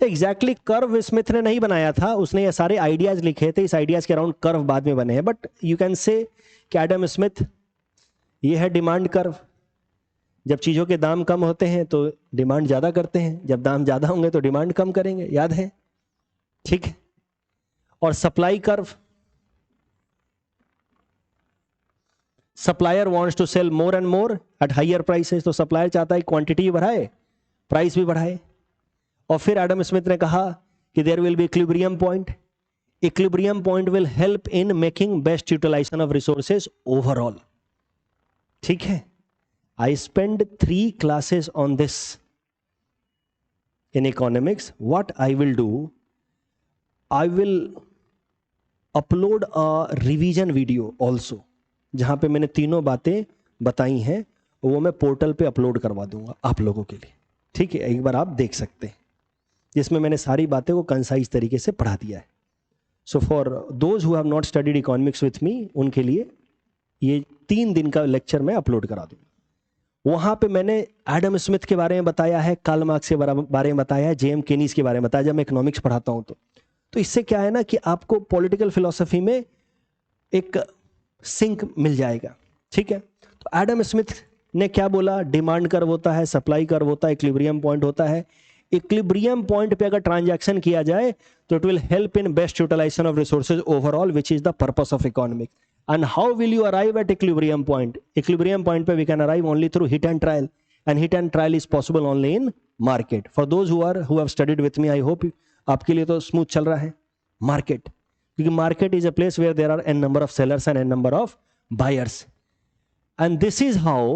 एग्जैक्टली कर्व स्मिथ ने नहीं बनाया था, उसने ये सारे आइडियाज लिखे थे, इस आइडियाज के अराउंड कर्व बाद में बने हैं, बट यू कैन से कि एडम स्मिथ, ये है डिमांड कर्व। जब चीज़ों के दाम कम होते हैं तो डिमांड ज़्यादा करते हैं, जब दाम ज़्यादा होंगे तो डिमांड कम करेंगे, याद है? ठीक है, और supply curve, supplier wants to sell more and more at higher prices, तो सप्लायर चाहता है क्वांटिटी भी बढ़ाए, प्राइस भी बढ़ाए। और फिर एडम स्मिथ ने कहा कि there will be equilibrium point, equilibrium point will help in making best utilisation of resources overall. ठीक है, I spend 3 classes on this in economics. What I will do, I will upload a revision video also, जहां पे मैंने तीनों बातें बताई हैं वो मैं पोर्टल पे अपलोड करवा दूंगा आप लोगों के लिए। ठीक है, एक बार आप देख सकते हैं, जिसमें मैंने सारी बातें को कंसाइज तरीके से पढ़ा दिया है। So for those who have not studied economics with me, उनके लिए ये 3 दिन का लेक्चर मैं अपलोड करा दूंगा। वहां पे मैंने एडम स्मिथ के बारे में बताया है, कार्ल मार्क्स के बारे में बताया है, जेएम केनीज के बारे में बताया, जब मैं इकोनॉमिक्स पढ़ाता हूं तो इससे क्या है ना कि आपको पॉलिटिकल फिलॉसफी में एक सिंक मिल जाएगा। ठीक है, तो एडम स्मिथ ने क्या बोला, डिमांड कर्व होता है, सप्लाई कर्व होता है, इक्विलिब्रियम पॉइंट होता है। इक्विलिब्रियम पॉइंट पे अगर ट्रांजैक्शन किया जाए तो it will help in best utilisation of resources overall, which is the purpose of economics. And how will you arrive at equilibrium point? Equilibrium point पे we can arrive only through hit and trial, and hit and trial is possible only in market. For those who have studied with me, I hope आपके लिए तो smooth चल रहा है market, क्योंकि market is a place where there are n number of sellers and n number of buyers, and this is how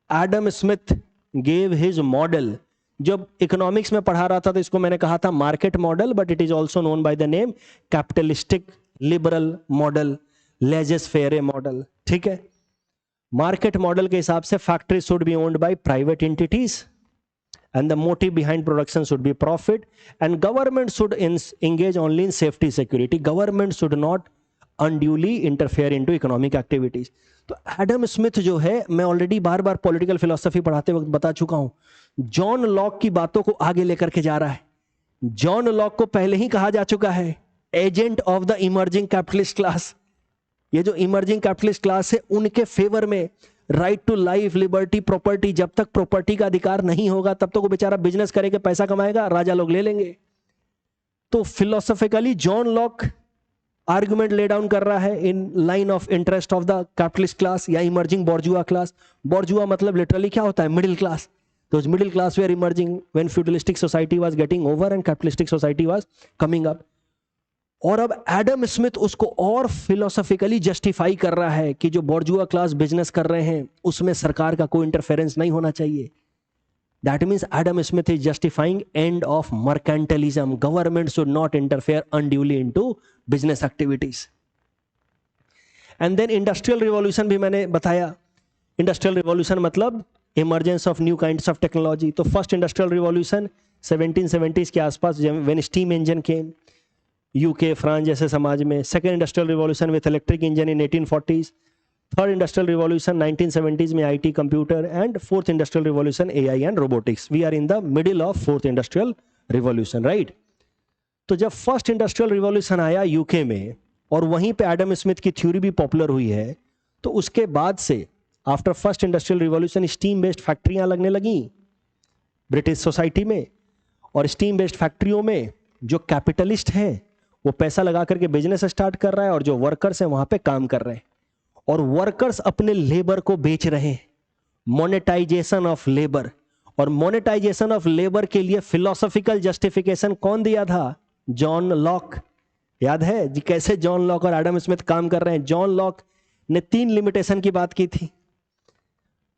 Adam Smith gave his model. जब economics में पढ़ा रहा था तो इसको मैंने कहा था market model, but it is also known by the name capitalistic liberal model, laissez fair model. ठीक है, मार्केट मॉडल के हिसाब से factory should be owned by private entities and the motive behind production should be profit, and government should engage only in safety security. Government should not unduly interfere into economic activities. तो Adam Smith जो है, मैं already बार बार political philosophy पढ़ाते वक्त बता चुका हूं, John Locke की बातों को आगे लेकर के जा रहा है। जॉन लॉक को पहले ही कहा जा चुका है agent of the emerging capitalist class. ये जो इमर्जिंग कैपिटलिस्ट क्लास है उनके फेवर में right to life, liberty, property, जब तक प्रॉपर्टी का अधिकार नहीं होगा तब तक वो बेचारा बिजनेस करेगा, पैसा कमाएगा, राजा लोग ले लेंगे। तो philosophically John Locke argument lay down कर रहा है in line of interest of the capitalist class या इमर्जिंग बॉर्जुआ क्लास। बॉर्जुआ मतलब लिटरली क्या होता है, मिडिल क्लास। तो middle class were emerging when feudalistic society was getting over and capitalistic society was coming up. और अब Adam Smith उसको और फिलोसॉफिकली जस्टिफाई कर रहा है कि जो बॉर्जुआ क्लास बिजनेस कर रहे हैं उसमें सरकार का कोई इंटरफेरेंस नहीं होना चाहिए। That means Adam Smith is justifying end of mercantilism. Government should not interfere unduly into business activities. And then industrial revolution भी मैंने बताया। इंडस्ट्रियल रिवॉल्यूशन मतलब emergence of new kinds of technology. तो फर्स्ट इंडस्ट्रियल रिवॉल्यूशन 1770s के आसपास, when steam engine came, UK, France जैसे समाज में। Second industrial revolution with electric engine in 1840s। Third industrial revolution 1970s में IT, computer, and fourth industrial revolution AI and robotics. We are in the middle of fourth industrial revolution, right. तो जब first industrial revolution आया UK में और वहीं पे Adam Smith की theory भी पॉपुलर हुई है, तो उसके बाद से after first industrial revolution steam based फैक्ट्रियां लगने लगी ब्रिटिश सोसाइटी में। और स्टीम बेस्ड फैक्ट्रियों में जो कैपिटलिस्ट है वो पैसा लगा करके बिजनेस स्टार्ट कर रहा है और जो वर्कर्स हैं वहां पे काम कर रहे हैं, और वर्कर्स अपने लेबर को बेच रहे हैं। Monetisation of labour. और मोनेटाइजेशन ऑफ लेबर के लिए फिलोसॉफिकल जस्टिफिकेशन कौन दिया था? John Locke. याद है जी कैसे जॉन लॉक और एडम स्मिथ काम कर रहे हैं? जॉन लॉक ने 3 लिमिटेशन की बात की थी,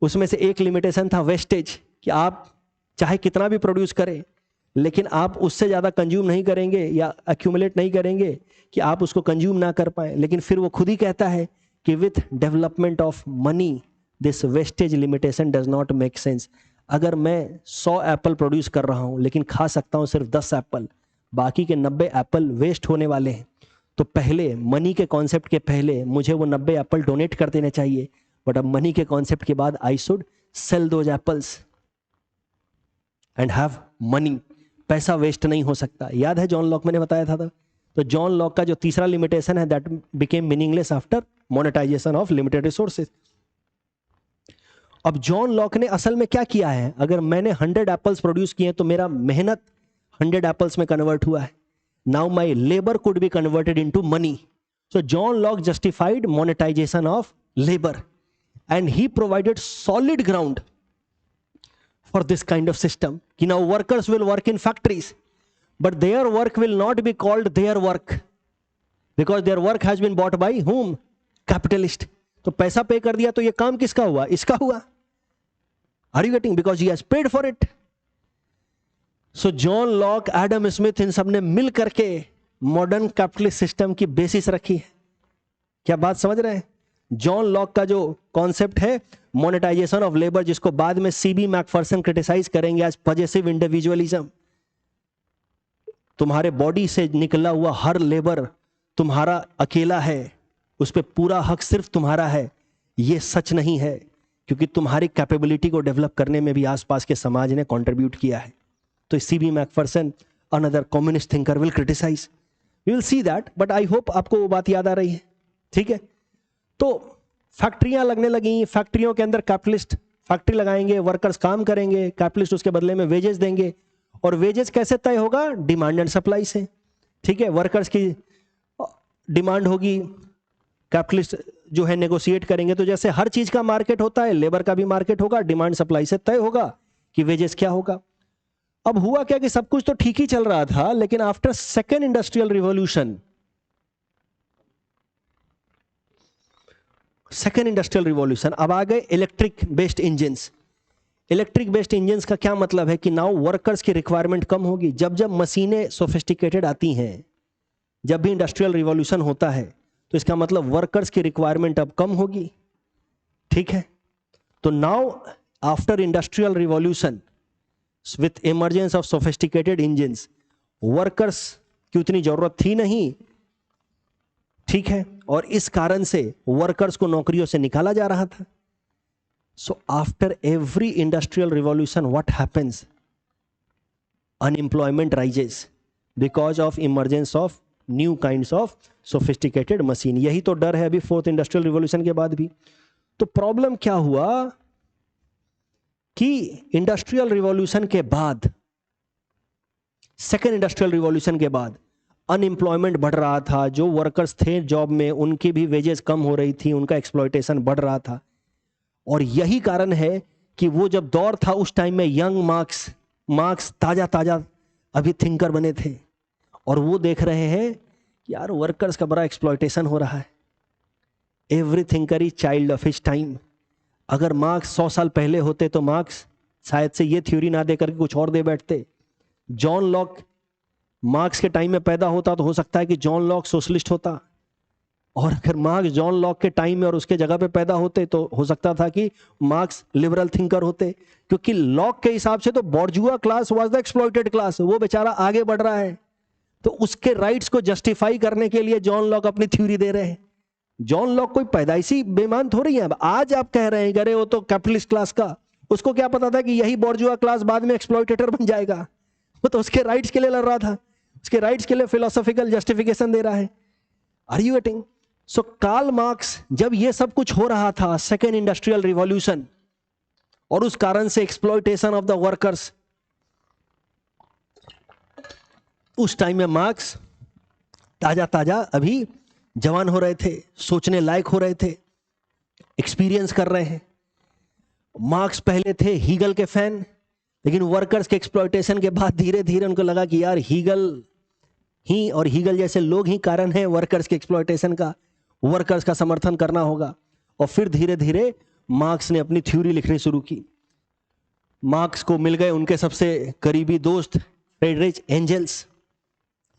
उसमें से एक लिमिटेशन था वेस्टेज, कि आप चाहे कितना भी प्रोड्यूस करें लेकिन आप उससे ज़्यादा कंज्यूम नहीं करेंगे या एक्यूमुलेट नहीं करेंगे कि आप उसको कंज्यूम ना कर पाए। लेकिन फिर वो खुद ही कहता है कि with development of money this wastage limitation does not make sense. अगर मैं 100 एप्पल प्रोड्यूस कर रहा हूँ लेकिन खा सकता हूँ सिर्फ 10 एप्पल, बाकी के 90 एप्पल वेस्ट होने वाले हैं, तो पहले मनी के कॉन्सेप्ट के पहले मुझे वो 90 एप्पल डोनेट कर देने चाहिए, बट अब मनी के कॉन्सेप्ट के बाद I should sell those apples and have money. पैसा वेस्ट नहीं हो सकता। याद है जॉन लॉक मैंने बताया था। तो जॉन लॉक का जो तीसरा लिमिटेशन है that became meaningless after monetisation of limited resources. अब जॉन लॉक ने असल में क्या किया है? अगर मैंने 100 एप्पल्स प्रोड्यूस किए तो मेरा मेहनत 100 एप्पल्स में कन्वर्ट हुआ है। Now my labour could be converted into money. So John Locke justified monetisation of labour and he provided solid ground for this kind of system कि now workers will work in factories but their work will not be called their work because their work has been bought by whom? Capitalist। तो पैसा पे कर दिया तो ये काम किसका हुआ? इसका हुआ। Are you getting? Because he has paid for it। So John Locke, Adam Smith, इन सब ने मिल करके मॉडर्न कैपिटलिस्ट सिस्टम की बेसिस रखी है। क्या बात समझ रहे हैं? जॉन लॉक का जो कॉन्सेप्ट है मोनेटाइजेशन ऑफ लेबर, जिसको बाद में सीबी मैकफर्सन क्रिटिसाइज करेंगे एज पॉजिटिव इंडिविजुअलिज्म। तुम्हारे बॉडी से निकला हुआ हर लेबर तुम्हारा अकेला है, उस पर पूरा हक सिर्फ तुम्हारा है। ये सच नहीं है, क्योंकि तुम्हारी कैपेबिलिटी को डेवलप करने में भी आसपास के समाज ने कंट्रीब्यूट किया है। तो C B Macpherson, another communist thinker, will criticise. We will see that, but I hope आपको वो बात याद आ रही है। ठीक है, तो फैक्ट्रियां लगने लगी, फैक्ट्रियों के अंदर कैपिटलिस्ट फैक्ट्री लगाएंगे, वर्कर्स काम करेंगे, कैपिटलिस्ट उसके बदले में वेजेस देंगे। और वेजेस कैसे तय होगा? डिमांड एंड सप्लाई से। ठीक है, वर्कर्स की डिमांड होगी, कैपिटलिस्ट जो है नेगोशिएट करेंगे। तो जैसे हर चीज का मार्केट होता है, लेबर का भी मार्केट होगा, डिमांड सप्लाई से तय होगा कि वेजेस क्या होगा। अब हुआ क्या कि सब कुछ तो ठीक ही चल रहा था, लेकिन after second industrial revolution, second industrial revolution, अब आ गए electric based engines. Electric based engines का क्या मतलब है कि नाउ वर्कर्स की रिक्वायरमेंट कम होगी। जब जब मशीनें सोफिस्टिकेटेड आती हैं, जब भी इंडस्ट्रियल रिवॉल्यूशन होता है, तो इसका मतलब वर्कर्स की रिक्वायरमेंट अब कम होगी। ठीक है, तो now after industrial revolution with emergence of sophisticated engines, workers की उतनी जरूरत थी नहीं। ठीक है, और इस कारण से वर्कर्स को नौकरियों से निकाला जा रहा था। So after every industrial revolution what happens? Unemployment rises because of emergence of new kinds of sophisticated machine. यही तो डर है अभी फोर्थ इंडस्ट्रियल रिवॉल्यूशन के बाद भी। तो प्रॉब्लम क्या हुआ कि इंडस्ट्रियल रिवॉल्यूशन के बाद, सेकेंड इंडस्ट्रियल रिवॉल्यूशन के बाद अनएम्प्लॉयमेंट बढ़ रहा था। जो वर्कर्स थे जॉब में, उनकी भी वेजेस कम हो रही थी, उनका एक्सप्लॉयटेशन बढ़ रहा था। और यही कारण है कि वो जब दौर था उस टाइम में यंग मार्क्स ताजा ताजा अभी थिंकर बने थे, और वो देख रहे हैं कि यार वर्कर्स का बड़ा एक्सप्लॉयटेशन हो रहा है। Every thinker is child of his time. अगर मार्क्स 100 साल पहले होते तो मार्क्स शायद से ये थ्योरी ना दे करके कुछ और दे बैठते। जॉन लॉक मार्क्स के टाइम में पैदा होता तो हो सकता है कि जॉन लॉक सोशलिस्ट होता, और अगर मार्क्स जॉन लॉक के टाइम में और उसके जगह पे पैदा होते तो हो सकता था कि मार्क्स लिबरल थिंकर होते। क्योंकि लॉक के हिसाब से तो bourgeois class was the exploited class, वो बेचारा आगे बढ़ रहा है, तो उसके राइट्स को जस्टिफाई करने के लिए जॉन लॉक अपनी थ्योरी दे रहे हैं। जॉन लॉक कोई पैदाइशी बेईमान थोड़ी है। आज आप कह रहे हैं अरे वो तो कैपिटलिस्ट क्लास का, उसको क्या पता था कि यही बॉर्जुआ क्लास बाद में एक्सप्लॉइटेटर बन जाएगा। वो तो उसके राइट्स के लिए लड़ रहा था, उसके राइट्स के लिए फिलोसॉफिकल जस्टिफिकेशन दे रहा है। Are you getting? So Karl Marx, जब ये सब कुछ हो रहा था, सेकेंड इंडस्ट्रियल रिवॉल्यूशन, और उस कारण से एक्सप्लॉइटेशन ऑफ द वर्कर्स, उस टाइम में मार्क्स ताजा ताजा अभी जवान हो रहे थे, सोचने लायक हो रहे थे, एक्सपीरियंस कर रहे हैं। मार्क्स पहले थे हीगल के फैन, लेकिन वर्कर्स के एक्सप्लॉइटेशन के बाद धीरे धीरे उनको लगा कि यार हीगल ही और हीगल जैसे लोग ही कारण हैं वर्कर्स के एक्सप्लॉयटेशन का, वर्कर्स का समर्थन करना होगा। और फिर धीरे धीरे मार्क्स ने अपनी थ्योरी लिखनी शुरू की। मार्क्स को मिल गए उनके सबसे करीबी दोस्त फ्रेडरिच एंजल्स,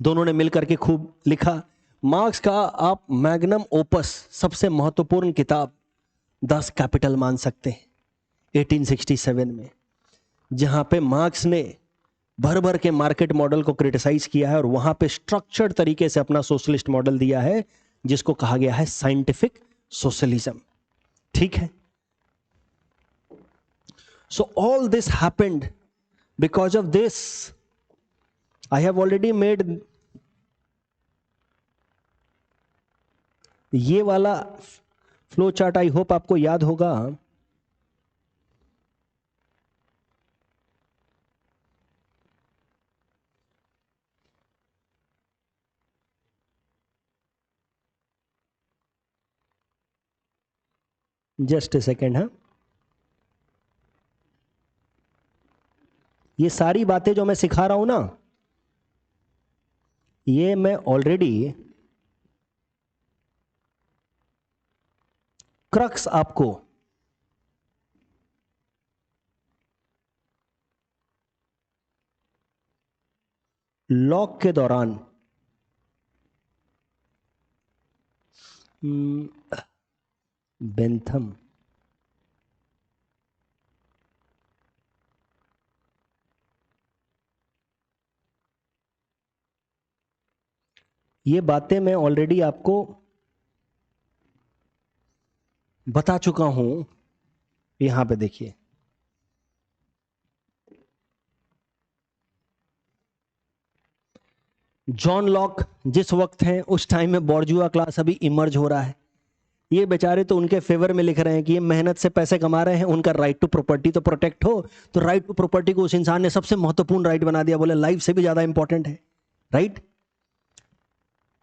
दोनों ने मिलकर के खूब लिखा। मार्क्स का आप मैग्नम ओपस, सबसे महत्वपूर्ण किताब 10 कैपिटल मान सकते हैं 1867 में, जहां पे मार्क्स ने भर भर के मार्केट मॉडल को क्रिटिसाइज किया है और वहां पे स्ट्रक्चर्ड तरीके से अपना सोशलिस्ट मॉडल दिया है जिसको कहा गया है साइंटिफिक सोशलिज्म। ठीक है, so all this happened because of this. I have already made ये वाला फ्लो चार्ट, आई होप आपको याद होगा। Just a second. हाँ, ये सारी बातें जो मैं सिखा रहा हूं ना, ये मैं ऑलरेडी क्रक्स आपको लॉक के दौरान बेंथम, ये बातें मैं ऑलरेडी आपको बता चुका हूं। यहां पे देखिए, जॉन लॉक जिस वक्त हैं उस टाइम में बॉर्जुआ क्लास अभी इमर्ज हो रहा है। ये बेचारे तो उनके फेवर में लिख रहे हैं कि ये मेहनत से पैसे कमा रहे हैं, उनका राइट टू प्रॉपर्टी तो प्रोटेक्ट हो। तो राइट टू प्रॉपर्टी को उस इंसान ने सबसे महत्वपूर्ण राइट बना दिया, बोले लाइफ से भी ज्यादा इंपॉर्टेंट है राइट।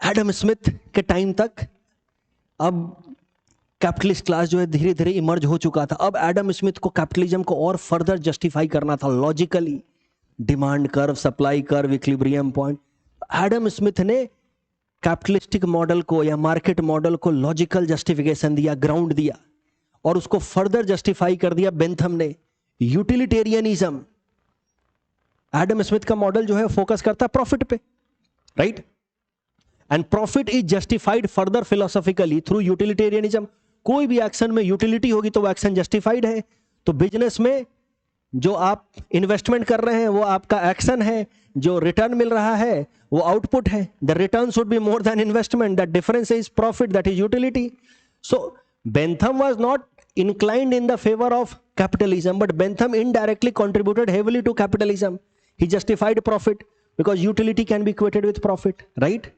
एडम स्मिथ के टाइम तक अब कैपिटलिस्ट क्लास जो है धीरे धीरे इमर्ज हो चुका था। अब एडम स्मिथ को कैपिटलिज्म को और फर्दर जस्टिफाई करना था logically, demand curve, supply curve, equilibrium point. Adam Smith ने कैपिटलिस्टिक मॉडल को या मार्केट मॉडल को लॉजिकल जस्टिफिकेशन दिया, ग्राउंड दिया, और उसको फर्दर जस्टिफाई कर दिया बेंथम ने, यूटिलिटेरियनिज्म। एडम स्मिथ का मॉडल जो है फोकस करता है प्रॉफिट पे right, and profit is justified further philosophically through utilitarianism. कोई भी एक्शन में यूटिलिटी होगी तो वो एक्शन जस्टिफाइड है। तो बिजनेस में जो आप इन्वेस्टमेंट कर रहे हैं वो आपका एक्शन है, जो रिटर्न मिल रहा है वो आउटपुट है। The return should be more than investment, that difference is profit, that is utility. So Bentham was not inclined in the favor of capitalism, but Bentham indirectly contributed heavily to capitalism. He justified profit because utility can be equated with profit, right?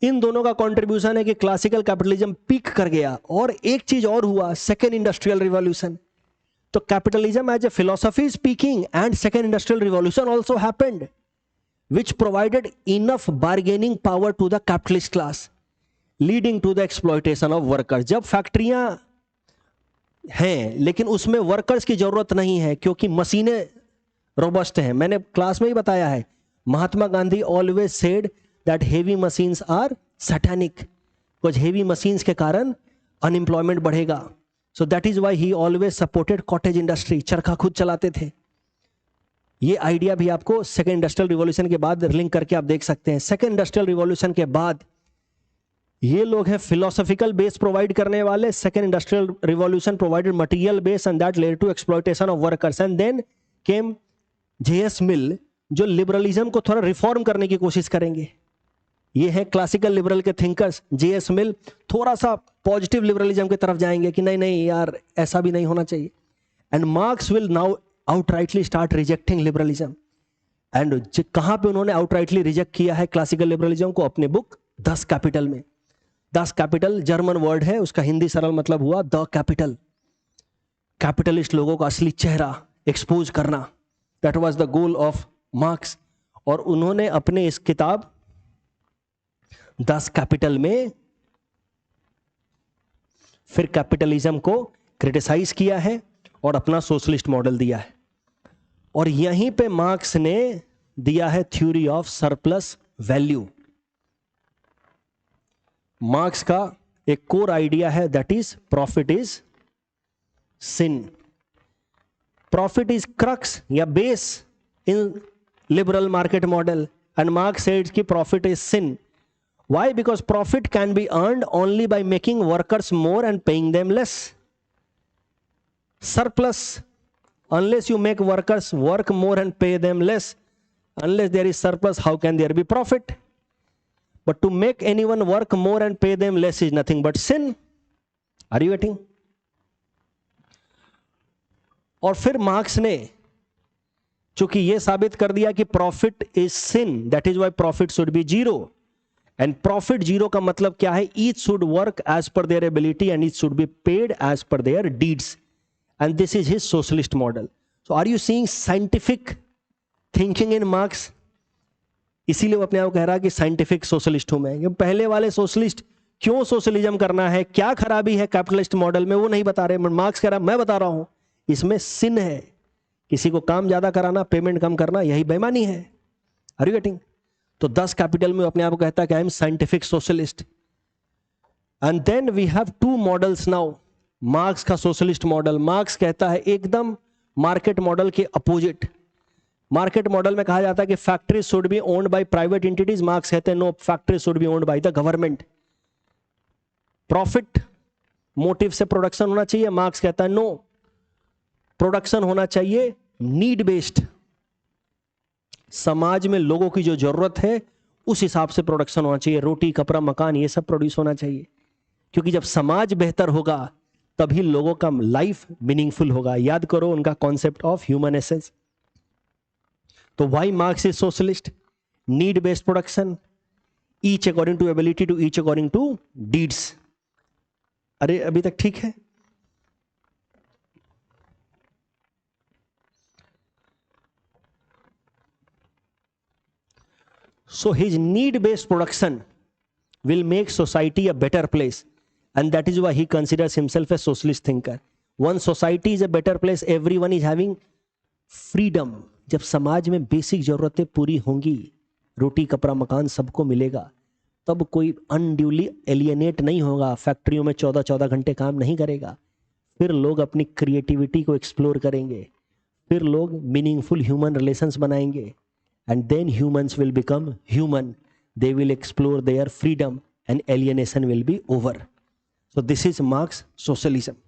इन दोनों का contribution है कि classical capitalism peak कर गया। और एक चीज और हुआ, सेकेंड इंडस्ट्रियल रिवॉल्यूशन। तो capitalism as a philosophy is peaking and second industrial revolution also happened, which provided enough bargaining power to the capitalist class, leading to the exploitation of workers. जब फैक्ट्रियां हैं लेकिन उसमें वर्कर्स की जरूरत नहीं है क्योंकि मशीनें रोबस्ट हैं। मैंने क्लास में ही बताया है, Mahatma Gandhi always said that heavy machines are satanic, because heavy machines के कारण अनएम्प्लॉयमेंट बढ़ेगा। So that is why he always supported cottage industry, चरखा खुद चलाते थे। ये आइडिया भी आपको सेकेंड इंडस्ट्रियल रिवॉल्यूशन के बाद लिंक करके आप देख सकते हैं। सेकेंड इंडस्ट्रियल रिवॉल्यूशन के बाद ये लोग हैं फिलोसॉफिकल बेस प्रोवाइड करने वाले। Second industrial revolution provided material base and that led to exploitation of workers. And then came J S Mill, जो लिबरलिज्म को थोड़ा रिफॉर्म करने की कोशिश करेंगे। ये है क्लासिकल लिबरल के थिंकर्स। जेएस मिल थोड़ा सा पॉजिटिव लिबरलिज्म की तरफ जाएंगे कि नहीं नहीं यार ऐसा भी नहीं होना चाहिए। And marks will now outrightly start rejecting liberalism. and कहां पे उन्होंने outrightly reject किया है क्लासिकल लिबरलिज्म को? अपने बुक 10 कैपिटल में। 10 कैपिटल जर्मन वर्ड है, उसका हिंदी सरल मतलब हुआ द कैपिटल। कैपिटलिस्ट लोगों का असली चेहरा एक्सपोज करना, that was the goal of marks. और उन्होंने अपने इस किताब 10 कैपिटल में फिर कैपिटलिज्म को क्रिटिसाइज किया है और अपना सोशलिस्ट मॉडल दिया है। और यहीं पे मार्क्स ने दिया है theory of surplus value. Marx का एक कोर आइडिया है, that is profit is sin. Profit is crux या base in liberal market model, and Marx सेड्स कि profit is sin. Why? Because profit can be earned only by making workers more and paying them less. Surplus, unless you make workers work more and pay them less, unless there is surplus, how can there be profit? But to make anyone work more and pay them less is nothing but sin. Are you getting? और फिर marks ने चूंकि यह साबित कर दिया कि profit is sin, that is why profit should be zero. And profit zero का मतलब क्या है? Each should work as per their ability and each should be paid as per their deeds, and this is his socialist model. So are you seeing scientific thinking in Marx? इसीलिए वो अपने आप कह रहा है कि साइंटिफिक सोशलिस्ट हूं मैं। ये पहले वाले सोशलिस्ट क्यों सोशलिज्म करना है, क्या खराबी है कैपिटलिस्ट मॉडल में, वो नहीं बता रहे। मार्क्स कह रहा है, मैं बता रहा हूं इसमें सिन है। किसी को काम ज्यादा कराना, पेमेंट कम करना, यही बेईमानी है। Are you getting? तो 10 कैपिटल में अपने आप को कहता है कि I am scientific socialist. And then we have two models now. Marx का सोशलिस्ट मॉडल, मार्क्स कहता है एकदम मार्केट मॉडल के अपोजिट। मार्केट मॉडल में कहा जाता है कि factory should be owned by private entities, Marx कहते हैं no, factory should be owned by the government. Profit motive से प्रोडक्शन होना चाहिए, मार्क्स कहता है नो, प्रोडक्शन होना चाहिए नीड बेस्ड। समाज में लोगों की जो जरूरत है उस हिसाब से प्रोडक्शन होना चाहिए, रोटी कपड़ा मकान ये सब प्रोड्यूस होना चाहिए। क्योंकि जब समाज बेहतर होगा तभी लोगों का लाइफ मीनिंगफुल होगा। याद करो उनका कॉन्सेप्ट ऑफ ह्यूमन एसेंस। तो why Marx is socialist? Need based production, each according to ability to each according to deeds. अरे अभी तक ठीक है? So his need-based production will make society a better place, and that is why he considers himself a socialist thinker. Once society is a better place, everyone is having freedom. जब समाज में basic जरूरतें पूरी होंगी, रोटी कपड़ा मकान सबको मिलेगा, तब कोई अनड्यूली एलियनेट नहीं होगा, फैक्ट्रियों में 14-14 घंटे काम नहीं करेगा। फिर लोग अपनी क्रिएटिविटी को एक्सप्लोर करेंगे, फिर लोग मीनिंगफुल ह्यूमन रिलेशंस बनाएंगे, and then humans will become human. They will explore their freedom and alienation will be over. So this is Marx socialism.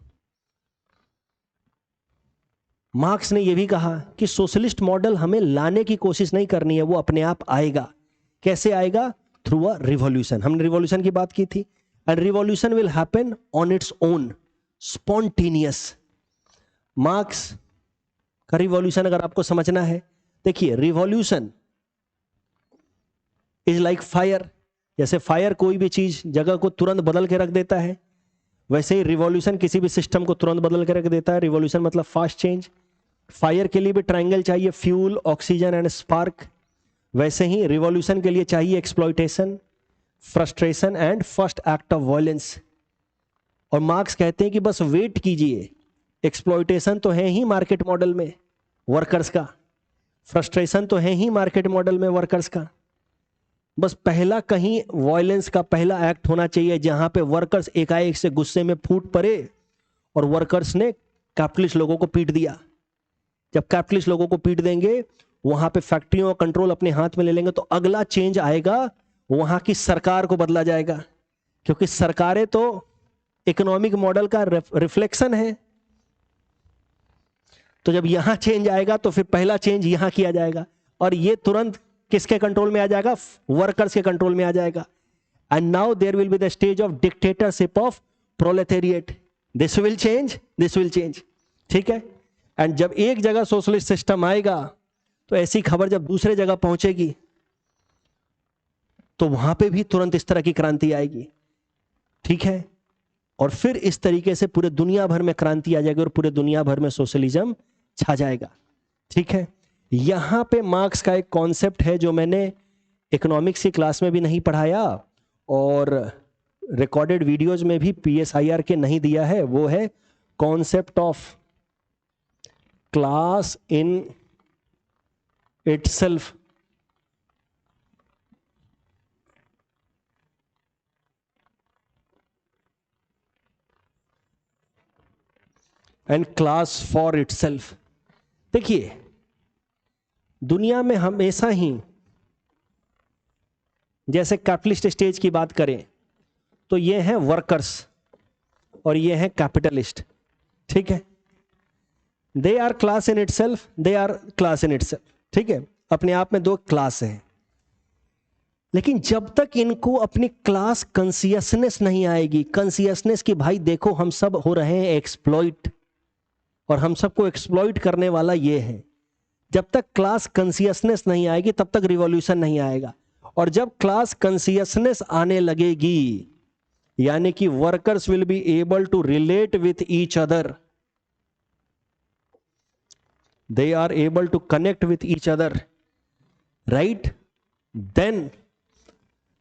Marks ने यह भी कहा कि सोशलिस्ट मॉडल हमें लाने की कोशिश नहीं करनी है, वो अपने आप आएगा। कैसे आएगा? Through a revolution. हमने रिवॉल्यूशन की बात की थी। And revolution will happen on its own, spontaneous. Marks का रिवॉल्यूशन अगर आपको समझना है, देखिए रिवॉल्यूशन इज लाइक फायर। जैसे फायर कोई भी चीज जगह को तुरंत बदल के रख देता है, वैसे ही रिवॉल्यूशन किसी भी सिस्टम को तुरंत बदल के रख देता है। रिवॉल्यूशन मतलब फास्ट चेंज। फायर के लिए भी ट्रायंगल चाहिए, फ्यूल ऑक्सीजन एंड स्पार्क। वैसे ही रिवॉल्यूशन के लिए चाहिए exploitation, frustration and first act of violence. और मार्क्स कहते हैं कि बस वेट कीजिए, एक्सप्लॉइटेशन तो है ही मार्केट मॉडल में वर्कर्स का, फ्रस्ट्रेशन तो है ही मार्केट मॉडल में वर्कर्स का। बस पहला कहीं वायलेंस का पहला एक्ट होना चाहिए जहां पे वर्कर्स एकाएक से गुस्से में फूट पड़े और वर्कर्स ने कैपिटलिस्ट लोगों को पीट दिया। जब कैपिटलिस्ट लोगों को पीट देंगे, वहां पे फैक्ट्रियों का कंट्रोल अपने हाथ में ले लेंगे, तो अगला चेंज आएगा, वहां की सरकार को बदला जाएगा। क्योंकि सरकारें तो इकोनॉमिक मॉडल का रिफ्लेक्शन है। तो जब यहां चेंज आएगा तो फिर पहला चेंज यहां किया जाएगा, और ये तुरंत किसके कंट्रोल में आ जाएगा? वर्कर्स के कंट्रोल में आ जाएगा। And now there will be the stage of dictatorship of proletariat. This will change, this will change. ठीक है? एंड जब एक जगह सोशलिस्ट सिस्टम आएगा तो ऐसी खबर जब दूसरे जगह पहुंचेगी तो वहां पे भी तुरंत इस तरह की क्रांति आएगी। ठीक है? और फिर इस तरीके से पूरे दुनिया भर में क्रांति आ जाएगी और पूरे दुनिया भर में सोशलिज्म छा जाएगा। ठीक है? यहां पे मार्क्स का एक कॉन्सेप्ट है जो मैंने इकोनॉमिक्स की क्लास में भी नहीं पढ़ाया और रिकॉर्डेड वीडियोज में भी PSIR के नहीं दिया है। वो है concept of class in itself. And class for itself. देखिए, दुनिया में हमेशा ही जैसे कैपिटलिस्ट स्टेज की बात करें तो ये हैं वर्कर्स और ये हैं कैपिटलिस्ट, ठीक है। They are class in itself, they are class in itself, ठीक है, अपने आप में दो क्लास हैं। लेकिन जब तक इनको अपनी क्लास कॉन्शियसनेस नहीं आएगी, कॉन्शियसनेस की भाई देखो हम सब हो रहे हैं एक्सप्लॉइट और हम सबको एक्सप्लॉइट करने वाला ये है, जब तक क्लास कॉन्शियसनेस नहीं आएगी तब तक रिवॉल्यूशन नहीं आएगा। और जब क्लास कॉन्शियसनेस आने लगेगी, यानी कि workers will be able to relate with each other, they are able to connect with each other, right? Then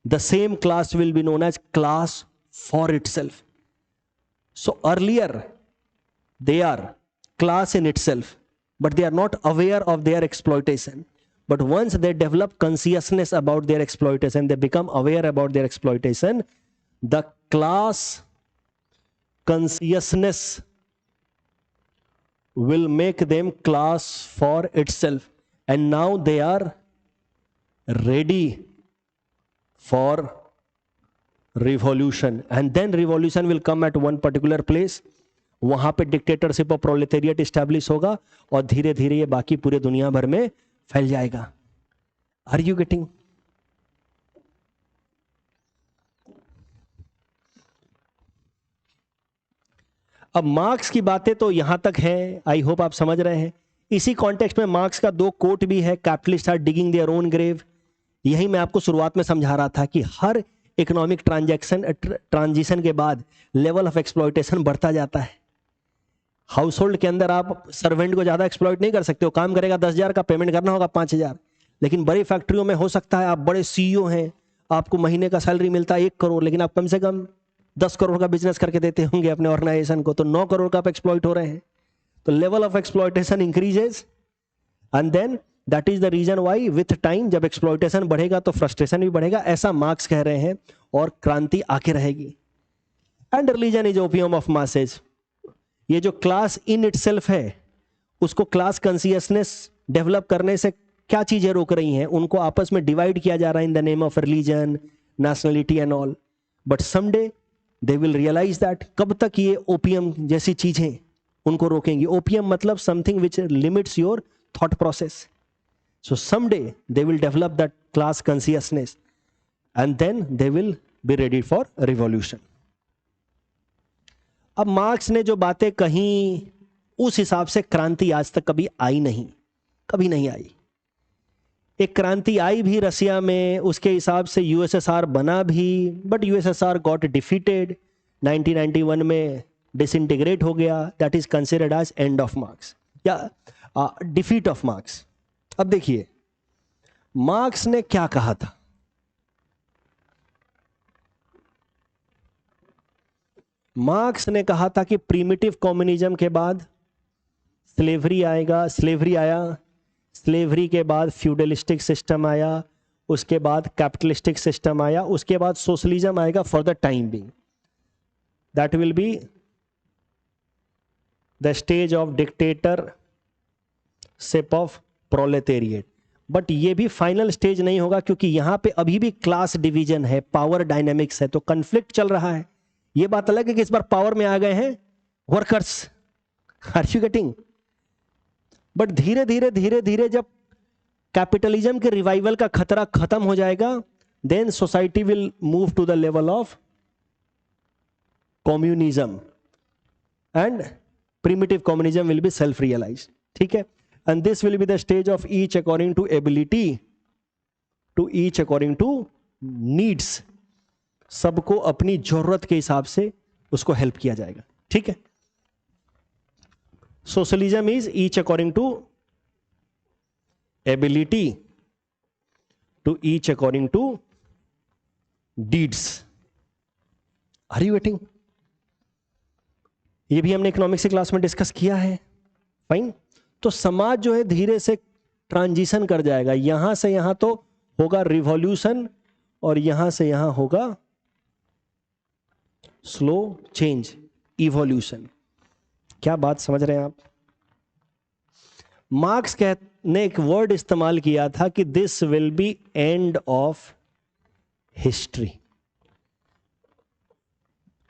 the same class will be known as class for itself. So earlier they are class in itself, but they are not aware of their exploitation. But once they develop consciousness about their exploitation, they become aware about their exploitation, the class consciousness will make them class for itself, and now they are ready for revolution, and then revolution will come at one particular place. वहां पे dictatorship और proletariat establish होगा और धीरे धीरे ये बाकी पूरे दुनिया भर में फैल जाएगा। Are you getting? अब मार्क्स की बातें तो यहां तक है, आई होप आप समझ रहे हैं। इसी कॉन्टेक्स्ट में मार्क्स का दो कोट भी है, capitalist are digging their own grave. यही मैं आपको शुरुआत में समझा रहा था कि हर इकोनॉमिक ट्रांजिशन के बाद लेवल ऑफ एक्सप्लॉइटेशन बढ़ता जाता है। हाउस होल्ड के अंदर आप सर्वेंट को ज्यादा एक्सप्लॉइट नहीं कर सकते हो, काम करेगा 10,000 का, पेमेंट करना होगा 5,000। लेकिन बड़ी फैक्ट्रियों में हो सकता है आप बड़े सीईओ हैं, आपको महीने का सैलरी मिलता है 1 करोड़, लेकिन आप कम से कम 10 करोड़ का बिजनेस करके देते होंगे अपने ऑर्गेनाइजेशन को, तो 9 करोड़ का आप एक्सप्लॉइट हो रहे हैं। तो level of exploitation increases, and then that is the reason why with time जब एक्सप्लॉइटेशन बढ़ेगा तो फ्रस्ट्रेशन भी बढ़ेगा, ऐसा मार्क्स कह रहे हैं, और क्रांति आके रहेगी। And religion is opium of masses. ये जो क्लास इन इटसेल्फ है, उसको क्लास कॉन्शियसनेस डेवलप करने से क्या चीजें रोक रही हैं? उनको आपस में डिवाइड किया जा रहा है in the name of religion, nationality and all. But someday they will realise that, कब तक ये ओपियम जैसी चीजें उनको रोकेंगी? ओपियम मतलब something which limits your thought process. So someday they will develop that class consciousness and then they will be ready for revolution. अब Marx ने जो बातें कही, उस हिसाब से क्रांति आज तक कभी आई नहीं, कभी नहीं आई। एक क्रांति आई भी रसिया में, उसके हिसाब से यूएसएसआर बना भी, बट यूएसएसआर गॉट डिफीटेड, 1991 में डिसइंटीग्रेट हो गया। That is considered as end of Marx या डिफीट ऑफ मार्क्स। अब देखिए मार्क्स ने क्या कहा था। मार्क्स ने कहा था कि प्रीमिटिव कम्युनिज्म के बाद स्लेवरी आएगा, स्लेवरी आया, स्लेवरी के बाद फ्यूडलिस्टिक सिस्टम आया, उसके बाद कैपिटलिस्टिक सिस्टम आया, उसके बाद सोशलिज्म आएगा for the time being. That will be the stage of dictatorship of proletariat. But ये भी फाइनल स्टेज नहीं होगा, क्योंकि यहां पे अभी भी क्लास डिवीजन है, पावर डायनेमिक्स है, तो कन्फ्लिक्ट चल रहा है। ये बात अलग है कि इस बार पावर में आ गए हैं workers. Are you getting? But धीरे धीरे धीरे धीरे जब कैपिटलिज्म के रिवाइवल का खतरा खत्म हो जाएगा, then society will move to the level of communism and primitive communism will be self realised. ठीक है, and this will be the stage of each according to ability, to each according to needs. सबको अपनी जरूरत के हिसाब से उसको help किया जाएगा। ठीक है, socialism is each according to ability, to each according to deeds. Are you waiting? ये भी हमने इकोनॉमिक्स की क्लास में डिस्कस किया है। फाइन। तो समाज जो है धीरे से ट्रांजिशन कर जाएगा, यहां से यहां तो होगा रिवॉल्यूशन और यहां से यहां होगा स्लो चेंज, इवोल्यूशन। क्या बात समझ रहे हैं आप? मार्क्स ने एक वर्ड इस्तेमाल किया था कि this will B and of history.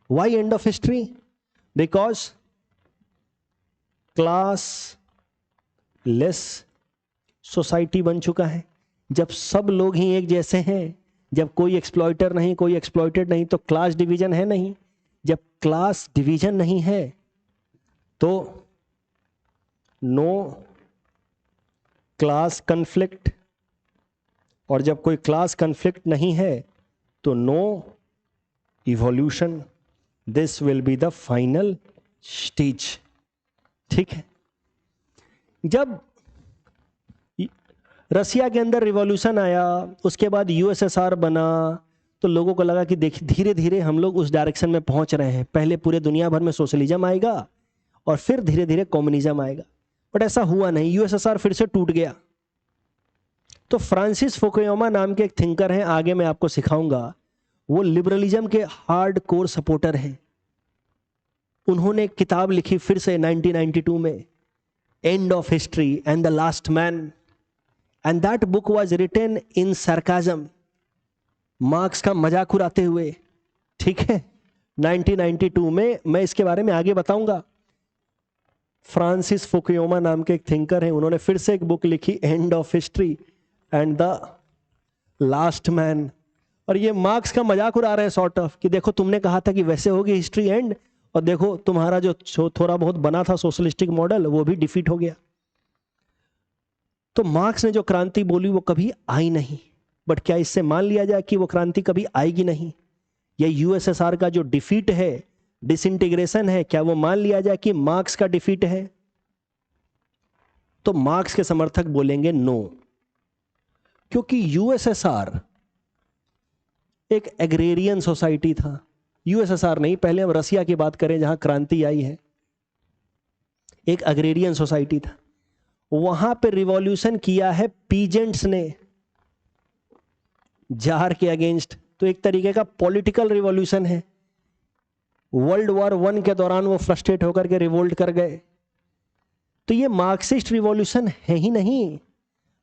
Why and of history? Because class less society बन चुका है. जब सब लोग ही एक जैसे हैं, जब कोई एक्सप्लॉइटर नहीं, कोई एक्सप्लॉइटेड नहीं, तो क्लास डिवीजन है नहीं. जब क्लास डिवीजन नहीं है तो नो क्लास कन्फ्लिक्ट, और जब कोई क्लास कन्फ्लिक्ट नहीं है तो no evolution. This will be the final stage. ठीक है. जब रसिया के अंदर रिवॉल्यूशन आया, उसके बाद यूएसएसआर बना, तो लोगों को लगा कि देखिए धीरे धीरे हम लोग उस डायरेक्शन में पहुंच रहे हैं. पहले पूरे दुनिया भर में सोशलिज्म आएगा और फिर धीरे धीरे कम्युनिज्म आएगा. बट ऐसा हुआ नहीं. यूएसएसआर फिर से टूट गया. तो फ्रांसिस फुकुयामा नाम के एक थिंकर हैं, आगे मैं आपको सिखाऊंगा. वो लिबरलिज्म के हार्ड कोर सपोर्टर हैं. उन्होंने एक किताब लिखी फिर से 1992 में, end of history and the last man. And that book was written in sarcasm, Marx का मजाक उड़ाते हुए. ठीक है. 1992 में. मैं इसके बारे में आगे बताऊंगा. फ्रांसिस फुकुयामा नाम के एक थिंकर हैं, उन्होंने फिर से एक बुक लिखी, and of history and the last man. और ये मार्क्स का मजाक उड़ा रहे हैं सॉर्ट ऑफ, कि देखो तुमने कहा था कि वैसे होगी हिस्ट्री एंड, और देखो तुम्हारा जो थोड़ा बहुत बना था सोशलिस्टिक मॉडल, वो भी डिफीट हो गया. तो मार्क्स ने जो क्रांति बोली वो कभी आई नहीं. बट क्या इससे मान लिया जाए कि वो क्रांति कभी आएगी नहीं? या यूएसएसआर का जो डिफीट है, डिसइंटीग्रेशन है, क्या वो मान लिया जाए कि मार्क्स का डिफीट है? तो मार्क्स के समर्थक बोलेंगे नो. क्योंकि यूएसएसआर एक एग्रेरियन सोसाइटी था. यूएसएसआर नहीं, पहले हम रसिया की बात करें जहां क्रांति आई है. एक एग्रेरियन सोसाइटी था. वहां पे रिवॉल्यूशन किया है पीजेंट्स ने, जार के अगेंस्ट. तो एक तरीके का पॉलिटिकल रिवॉल्यूशन है. वर्ल्ड वॉर 1 के दौरान वो फ्रस्ट्रेट होकर के रिवोल्ट कर गए. तो ये मार्क्सिस्ट रिवॉल्यूशन है ही नहीं.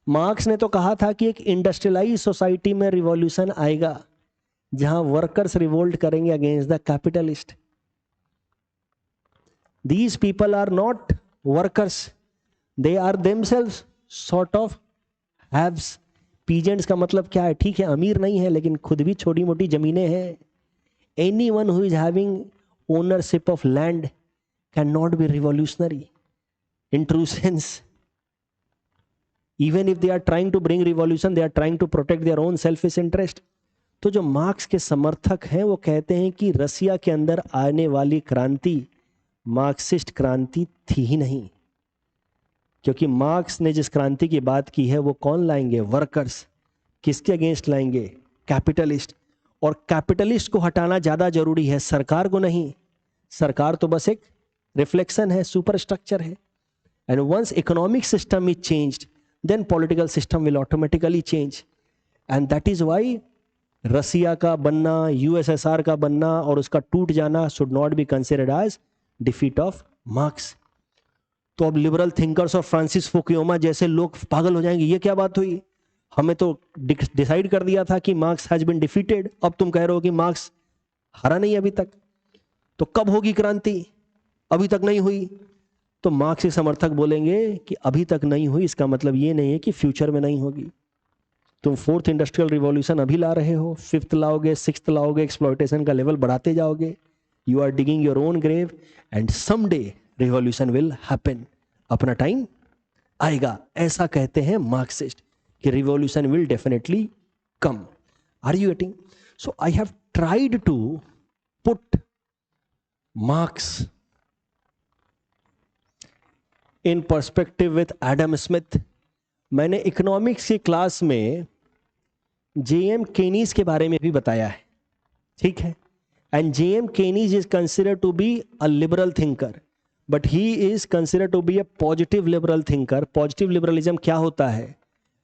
मार्क्स ने तो कहा था कि एक इंडस्ट्रियलाइज सोसाइटी में रिवॉल्यूशन आएगा जहां वर्कर्स रिवोल्ट करेंगे against the capitalist. These people are not workers, they are themselves sort of haves. Peasants का मतलब क्या है? ठीक है, अमीर नहीं है लेकिन खुद भी छोटी मोटी जमीनें हैं. Anyone who is having ownership of land can not B revolutionary in true sense. Even if they are trying to bring revolution, they are trying to protect their own selfish interest. तो जो marks के समर्थक हैं वो कहते हैं कि रसिया के अंदर आने वाली क्रांति मार्क्सिस्ट क्रांति थी ही नहीं. क्योंकि मार्क्स ने जिस क्रांति की बात की है वो कौन लाएंगे? वर्कर्स. किसके अगेंस्ट लाएंगे? कैपिटलिस्ट. और कैपिटलिस्ट को हटाना ज्यादा जरूरी है, सरकार को नहीं. सरकार तो बस एक रिफ्लेक्शन है, सुपर स्ट्रक्चर है. And once economic system is changed, then political system will automatically change. And that is why रसिया का बनना, यूएसएसआर का बनना और उसका टूट जाना should not be considered as defeat of Marx. तो अब लिबरल थिंकर्स और फ्रांसिस फुकुयामा जैसे लोग पागल हो जाएंगे, ये क्या बात हुई? हमें तो डिसाइड कर दिया था कि मार्क्स हैज बीन डिफीटेड, अब तुम कह रहे हो कि मार्क्स हारा नहीं अभी तक, तो कब होगी क्रांति? अभी तक नहीं हुई. तो मार्क्स के समर्थक बोलेंगे कि अभी तक नहीं हुई इसका मतलब ये नहीं है कि फ्यूचर में नहीं होगी. तुम 4th इंडस्ट्रियल रिवॉल्यूशन अभी ला रहे हो, 5th लाओगे, 6th लाओगे, एक्सप्लॉइटेशन का लेवल बढ़ाते जाओगे. You are digging your own grave and someday revolution will happen. अपना टाइम आएगा, ऐसा कहते हैं मार्क्सिस्ट कि revolution will definitely come. Are you getting? So I have tried to put Marx in perspective with Adam Smith. मैंने economics की class में J M Keynes के बारे में भी बताया है. ठीक है. एंड J M Keynes is considered to be a liberal thinker, but he is considered to be a positive liberal thinker. Positive liberalism क्या होता है?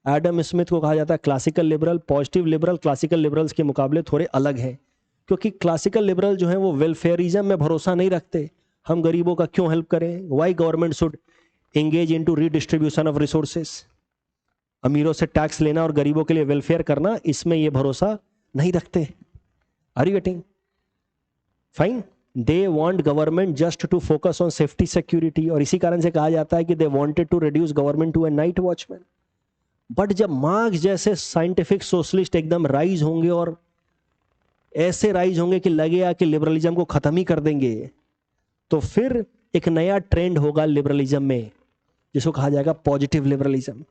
एडम स्मिथ को कहा जाता है classical liberal. Positive liberal classical liberals के मुकाबले थोड़े अलग हैं, क्योंकि क्लासिकल लिबरल जो है वो वेलफेयरिज्म में भरोसा नहीं रखते. हम गरीबों का क्यों हेल्प करें? Why government should engage in to redistribution of resources? अमीरों से टैक्स लेना और गरीबों के लिए वेलफेयर करना, इसमें ये भरोसा नहीं रखते। Are you getting? Fine. They want government just to focus on safety security, और इसी कारण से कहा जाता है कि they wanted to reduce government to a night watchman. But जब मार्क्स जैसे साइंटिफिक सोशलिस्ट एकदम राइज होंगे और ऐसे राइज होंगे कि लगेगा कि लिबरलिज्म को खत्म ही कर देंगे, तो फिर एक नया ट्रेंड होगा लिबरलिज्म में, जिसको कहा जाएगा पॉजिटिव लिबरलिज्म,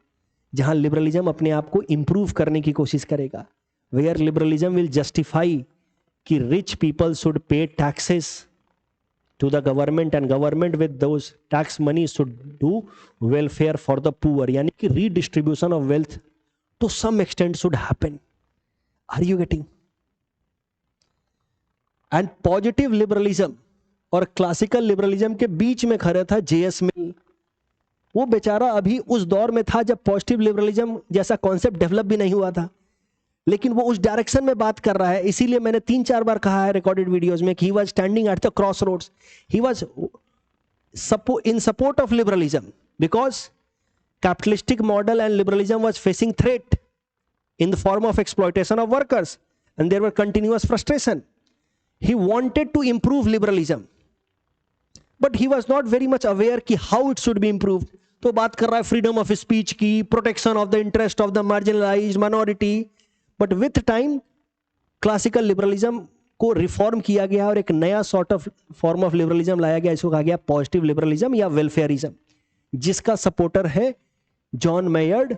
जहां लिबरलिज्म अपने आप को इंप्रूव करने की कोशिश करेगा। वेयर लिबरलिज्म विल जस्टिफाई कि rich people should pay taxes to the government and government with those tax money should do welfare for the poor, यानी कि redistribution of wealth to some extent should happen. Are you getting? And positive liberalism और classical liberalism के बीच में खड़ा था JS मिल। वो बेचारा अभी उस दौर में था जब पॉजिटिव लिबरलिज्म जैसा कॉन्सेप्ट डेवलप भी नहीं हुआ था, लेकिन वो उस डायरेक्शन में बात कर रहा है। इसीलिए मैंने 3-4 बार कहा है रिकॉर्डेड वीडियोस में कि he was standing at the crossroads, he was in support of liberalism because capitalistic model and liberalism was facing threat in the form of exploitation of workers, and there were continuous frustration. He wanted to improve liberalism, but he was not very much aware कि how it should be improved. तो बात कर रहा है freedom of speech की, protection of the interest of the marginalized minority, but with time classical liberalism को reform किया गया और एक नया sort of form of liberalism लाया गया, इसको कहा गया पॉजिटिव लिबरलिज्म या वेलफेयरिज्म, जिसका सपोर्टर है जॉन मेयर्ड,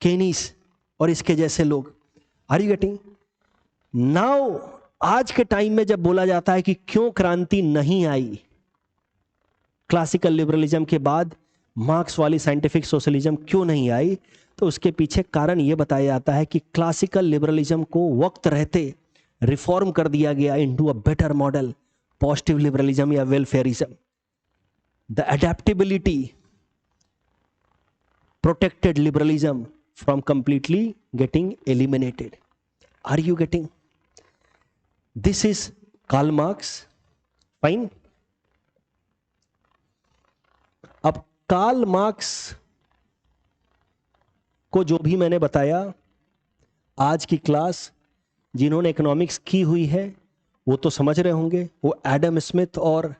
केनीस और इसके जैसे लोग। Are you getting? नाउ आज के टाइम में जब बोला जाता है कि क्यों क्रांति नहीं आई क्लासिकल लिबरलिज्म के बाद, मार्क्स वाली साइंटिफिक सोशलिज्म क्यों नहीं आई, तो उसके पीछे कारण यह बताया जाता है कि क्लासिकल लिबरलिज्म को वक्त रहते रिफॉर्म कर दिया गया into a better model, positive liberalism या welfarism. The adaptability protected liberalism from completely getting eliminated. Are you getting? This is Karl Marx. Fine. अब कार्ल मार्क्स को जो भी मैंने बताया, आज की क्लास जिन्होंने इकोनॉमिक्स की हुई है वो तो समझ रहे होंगे, वो एडम स्मिथ और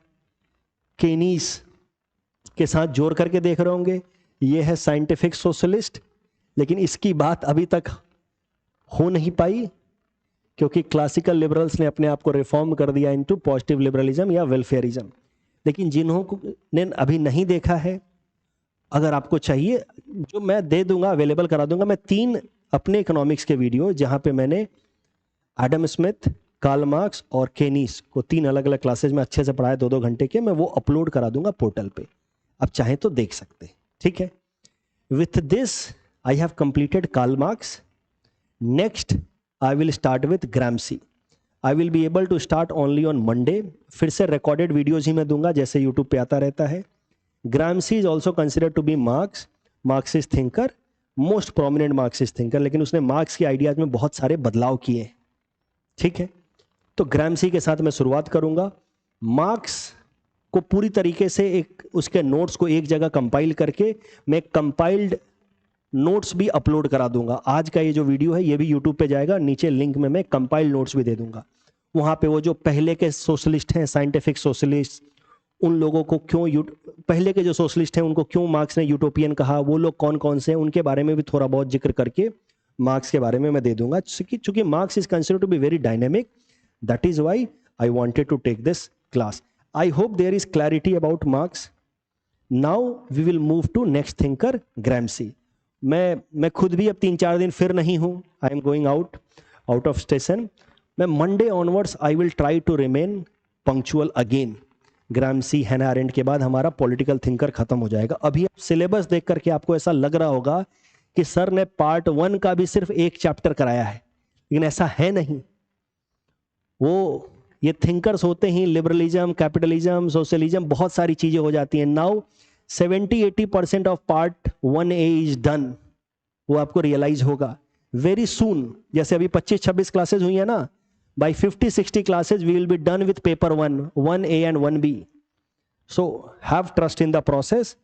केनीस के साथ जोड़ करके देख रहे होंगे। ये है साइंटिफिक सोशलिस्ट, लेकिन इसकी बात अभी तक हो नहीं पाई क्योंकि क्लासिकल लिबरल्स ने अपने आप को रिफॉर्म कर दिया इनटू पॉजिटिव लिबरलिज्म या वेलफेयरिज्म। लेकिन जिन्होंने अभी नहीं देखा है, अगर आपको चाहिए जो मैं दे दूंगा, अवेलेबल करा दूंगा। मैं 3 अपने इकोनॉमिक्स के वीडियो जहां पे मैंने एडम स्मिथ, कार्ल मार्क्स और केनीस को 3 अलग अलग क्लासेज में अच्छे से पढ़ाया 2-2 घंटे के, मैं वो अपलोड करा दूंगा पोर्टल पे, आप चाहें तो देख सकते हैं। ठीक है। With this I have completed Karl Marx. Next I will start with Gramsci. I will be able to start only on Monday. फिर से रिकॉर्डेड वीडियोज ही मैं दूंगा जैसे यूट्यूब पे आता रहता है। Gramsci is also considered to be Marxist thinker, most prominent Marxist thinker, लेकिन उसने मार्क्स की आइडियाज में बहुत सारे बदलाव किए। ठीक है, तो ग्राम्सी के साथ मैं शुरुआत करूंगा। मार्क्स को पूरी तरीके से एक उसके नोट्स को एक जगह कंपाइल करके मैं कंपाइल्ड नोट्स भी अपलोड करा दूंगा। आज का ये जो वीडियो है ये भी यूट्यूब पे जाएगा, नीचे लिंक में मैं कंपाइल्ड नोट्स भी दे दूंगा। वहां पे वो जो पहले के सोशलिस्ट हैं, साइंटिफिक सोशलिस्ट, उन लोगों को क्यों पहले के जो सोशलिस्ट हैं उनको क्यों मार्क्स ने यूटोपियन कहा, वो लोग कौन कौन से हैं, उनके बारे में भी थोड़ा बहुत जिक्र करके मार्क्स के बारे में मैं दे दूंगा। चूंकि Marx is considered to be very dynamic, that is why I wanted to take this class. I hope there is clarity about Marx. Now we will move to next thinker, Gramsci. मैं खुद भी अब 3-4 दिन फिर नहीं हूँ, I am going out of station. मैं Monday onwards I will try to remain punctual again. Gramsci, हैना अरेंट के बाद हमारा पॉलिटिकल थिंकर खत्म हो जाएगा। अभी आप सिलेबस देख करके आपको ऐसा लग रहा होगा कि सर ने पार्ट 1 का भी सिर्फ 1 चैप्टर कराया है, लेकिन ऐसा है नहीं। वो ये थिंकर्स होते ही लिबरलिज्म, कैपिटलिज्म, सोशलिज्म, बहुत सारी चीजें हो जाती हैं। Now 70-80% of part 1A is done, वो आपको रियलाइज होगा वेरी सून। जैसे अभी 25-26 क्लासेज हुई है ना, by 50-60 classes we will be done with paper 1A and 1B। So have trust in the process